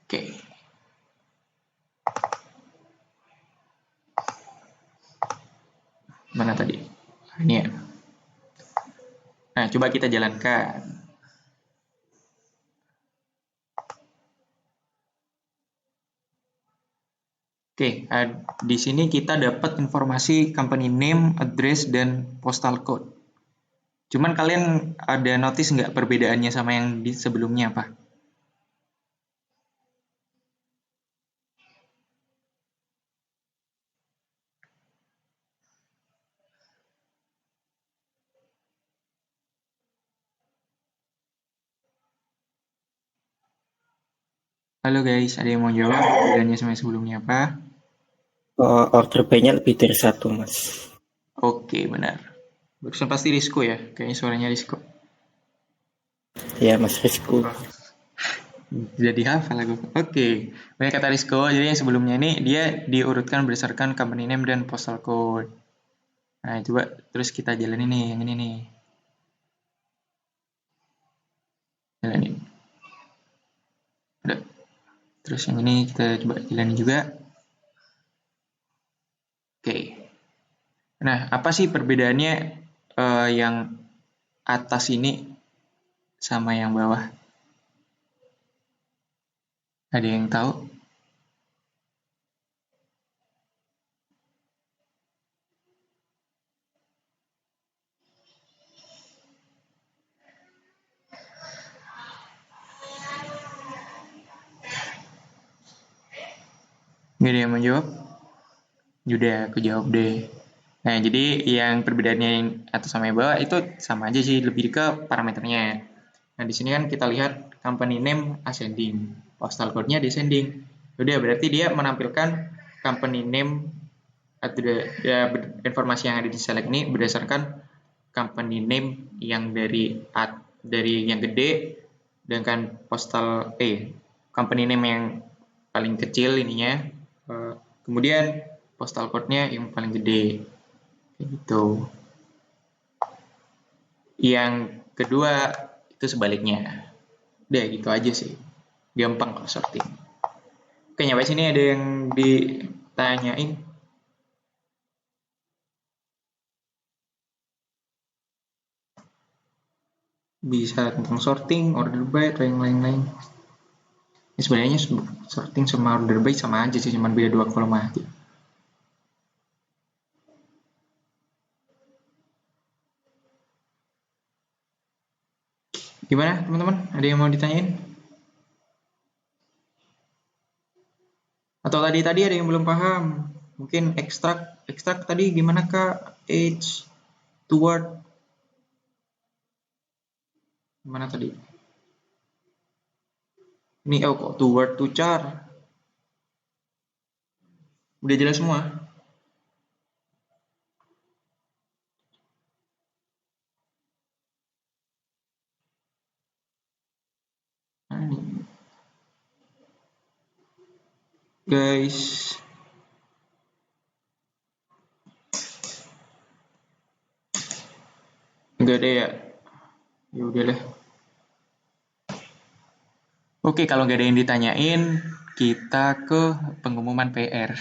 Oke. Mana tadi? Ini ya. Nah, coba kita jalankan. Oke, di sini kita dapat informasi company name, address, dan postal code. Cuman kalian ada notice nggak perbedaannya sama yang di sebelumnya apa? Halo guys, ada yang mau jawab perbedaannya sama yang sebelumnya apa? Order by-nya lebih dari 1, Mas. Oke, benar. Barusan pasti Rizko ya? Kayaknya suaranya Rizko. Ya, Mas Rizko. Jadi hafal aku. Oke. Banyak kata Rizko, jadi yang sebelumnya ini dia diurutkan berdasarkan company name dan postal code. Nah, coba terus kita jalanin nih, yang ini nih. Jalanin. Udah. Terus yang ini kita coba jalanin juga. Oke. Nah, apa sih perbedaannya yang atas ini sama yang bawah? Ada yang tahu? Nggak ada yang mau jawab? Udah, aku jawab deh. Nah, jadi yang perbedaannya yang atas sama yang bawah itu sama aja sih, lebih ke parameternya. Nah, di sini kan kita lihat company name ascending, postal code-nya descending. Udah, berarti dia menampilkan company name atau informasi yang ada di select ini berdasarkan company name yang dari yang gede dengan company name yang paling kecil ininya, kemudian postal code-nya yang paling gede. Gitu. Yang kedua itu sebaliknya. Udah gitu aja sih. Gampang kok sorting. Oke, nyampe sini ada yang ditanyain? Bisa tentang sorting, order by, atau yang lain-lain. Ini sebenarnya sorting sama order by sama aja sih, cuma beda 2 kolom aja. Gimana teman-teman? Ada yang mau ditanyain? Atau tadi ada yang belum paham? Mungkin ekstrak tadi gimana Kak? Age, toward, gimana tadi? Ini kok toward, to char. Udah jelas semua? Nah, ini. Guys, nggak ada ya? Ya udahlah. Oke, kalau nggak ada yang ditanyain, kita ke pengumuman PR.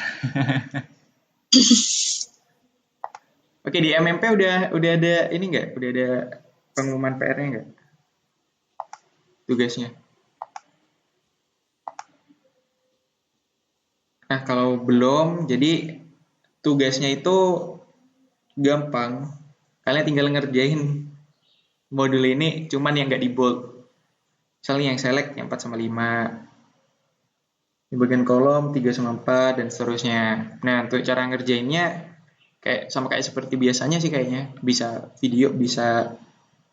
Oke, di MMP udah ada ini nggak? Udah ada pengumuman PR-nya nggak? Tugasnya. Nah, kalau belum, jadi tugasnya itu gampang. Kalian tinggal ngerjain modul ini, cuman yang nggak di bold. Misalnya yang select yang 4/5. Di bagian kolom 3/4 dan seterusnya. Nah, untuk cara ngerjainnya kayak seperti biasanya sih kayaknya. Bisa video, bisa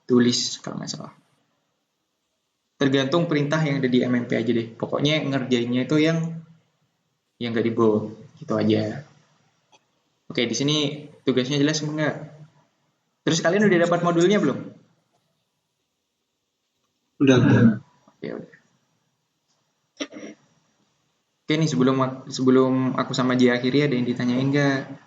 tulis kalau nggak salah. Tergantung perintah yang ada di MMP aja deh. Pokoknya ngerjainnya itu yang nggak di bold, gitu aja. Oke, di sini tugasnya jelas enggak? Terus kalian udah dapat modulnya belum? Udah. Oke, udah. Oke nih, sebelum aku sama Jia akhiri, ada yang ditanyain nggak?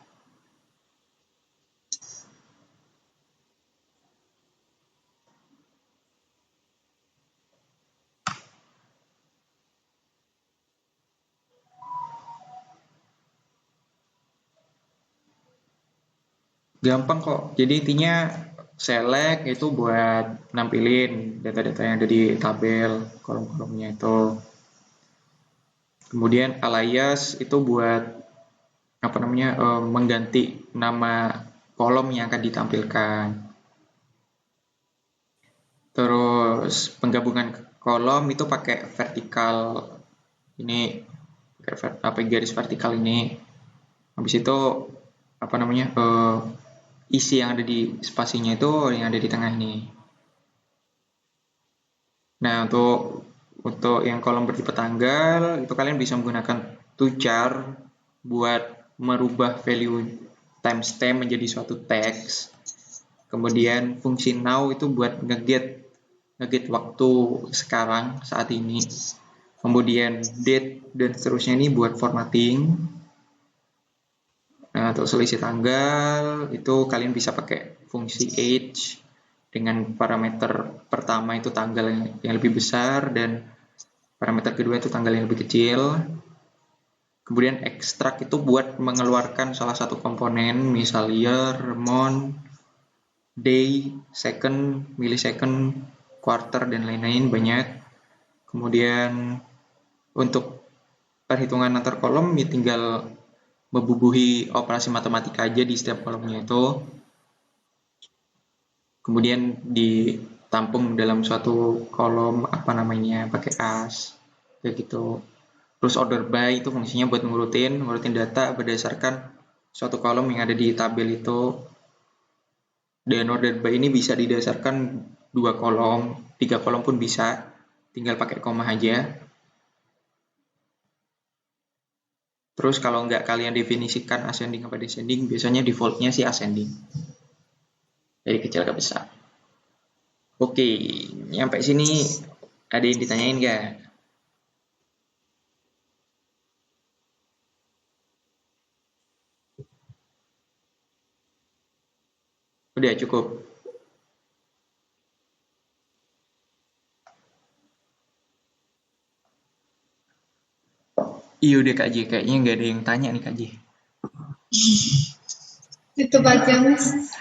Gampang kok. Jadi intinya select itu buat nampilin data-data yang ada di tabel kolom-kolomnya itu. Kemudian alias itu buat mengganti nama kolom yang akan ditampilkan. Terus penggabungan kolom itu pakai vertikal ini, garis vertikal ini. Habis itu isi yang ada di spasinya itu yang ada di tengah ini. Nah, untuk yang kolom bertipe tanggal itu kalian bisa menggunakan to char buat merubah value timestamp menjadi suatu teks. Kemudian fungsi now itu buat nge-get waktu sekarang saat ini. Kemudian date dan seterusnya ini buat formatting. Nah, untuk selisih tanggal itu kalian bisa pakai fungsi age dengan parameter pertama itu tanggal yang lebih besar dan parameter kedua itu tanggal yang lebih kecil. Kemudian ekstrak itu buat mengeluarkan salah satu komponen, misal year, month, day, second, millisecond, quarter, dan lain-lain banyak. Kemudian untuk perhitungan antar kolom ya tinggal membubuhi operasi matematika aja di setiap kolomnya itu. Kemudian ditampung dalam suatu kolom pakai as kayak gitu. Terus order by itu fungsinya buat ngurutin data berdasarkan suatu kolom yang ada di tabel itu. Dan order by ini bisa didasarkan 2 kolom, 3 kolom pun bisa, tinggal pakai koma aja. Terus kalau nggak kalian definisikan ascending apa descending, biasanya defaultnya sih ascending. Dari kecil ke besar. Oke, nyampe sini ada yang ditanyain nggak? Udah cukup. Iya udah Kak J, kayaknya nggak ada yang tanya nih Kak J. Itu aja Mas.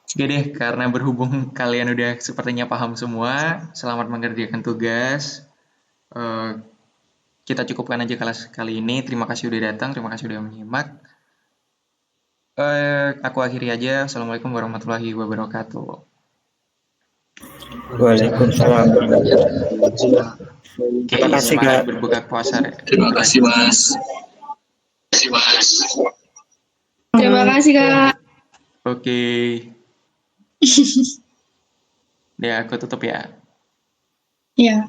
Oke deh, karena berhubung kalian udah sepertinya paham semua, selamat mengerjakan tugas. Kita cukupkan aja kelas kali ini. Terima kasih udah datang, terima kasih udah menyimak. Aku akhiri aja. Assalamualaikum warahmatullahi wabarakatuh. Waalaikumsalam. Terima kasih Kak. Berbuka puasa. Terima kasih Mas. kasih Mas. Terima kasih Kak. Oke. Ya, aku tutup ya. Ya.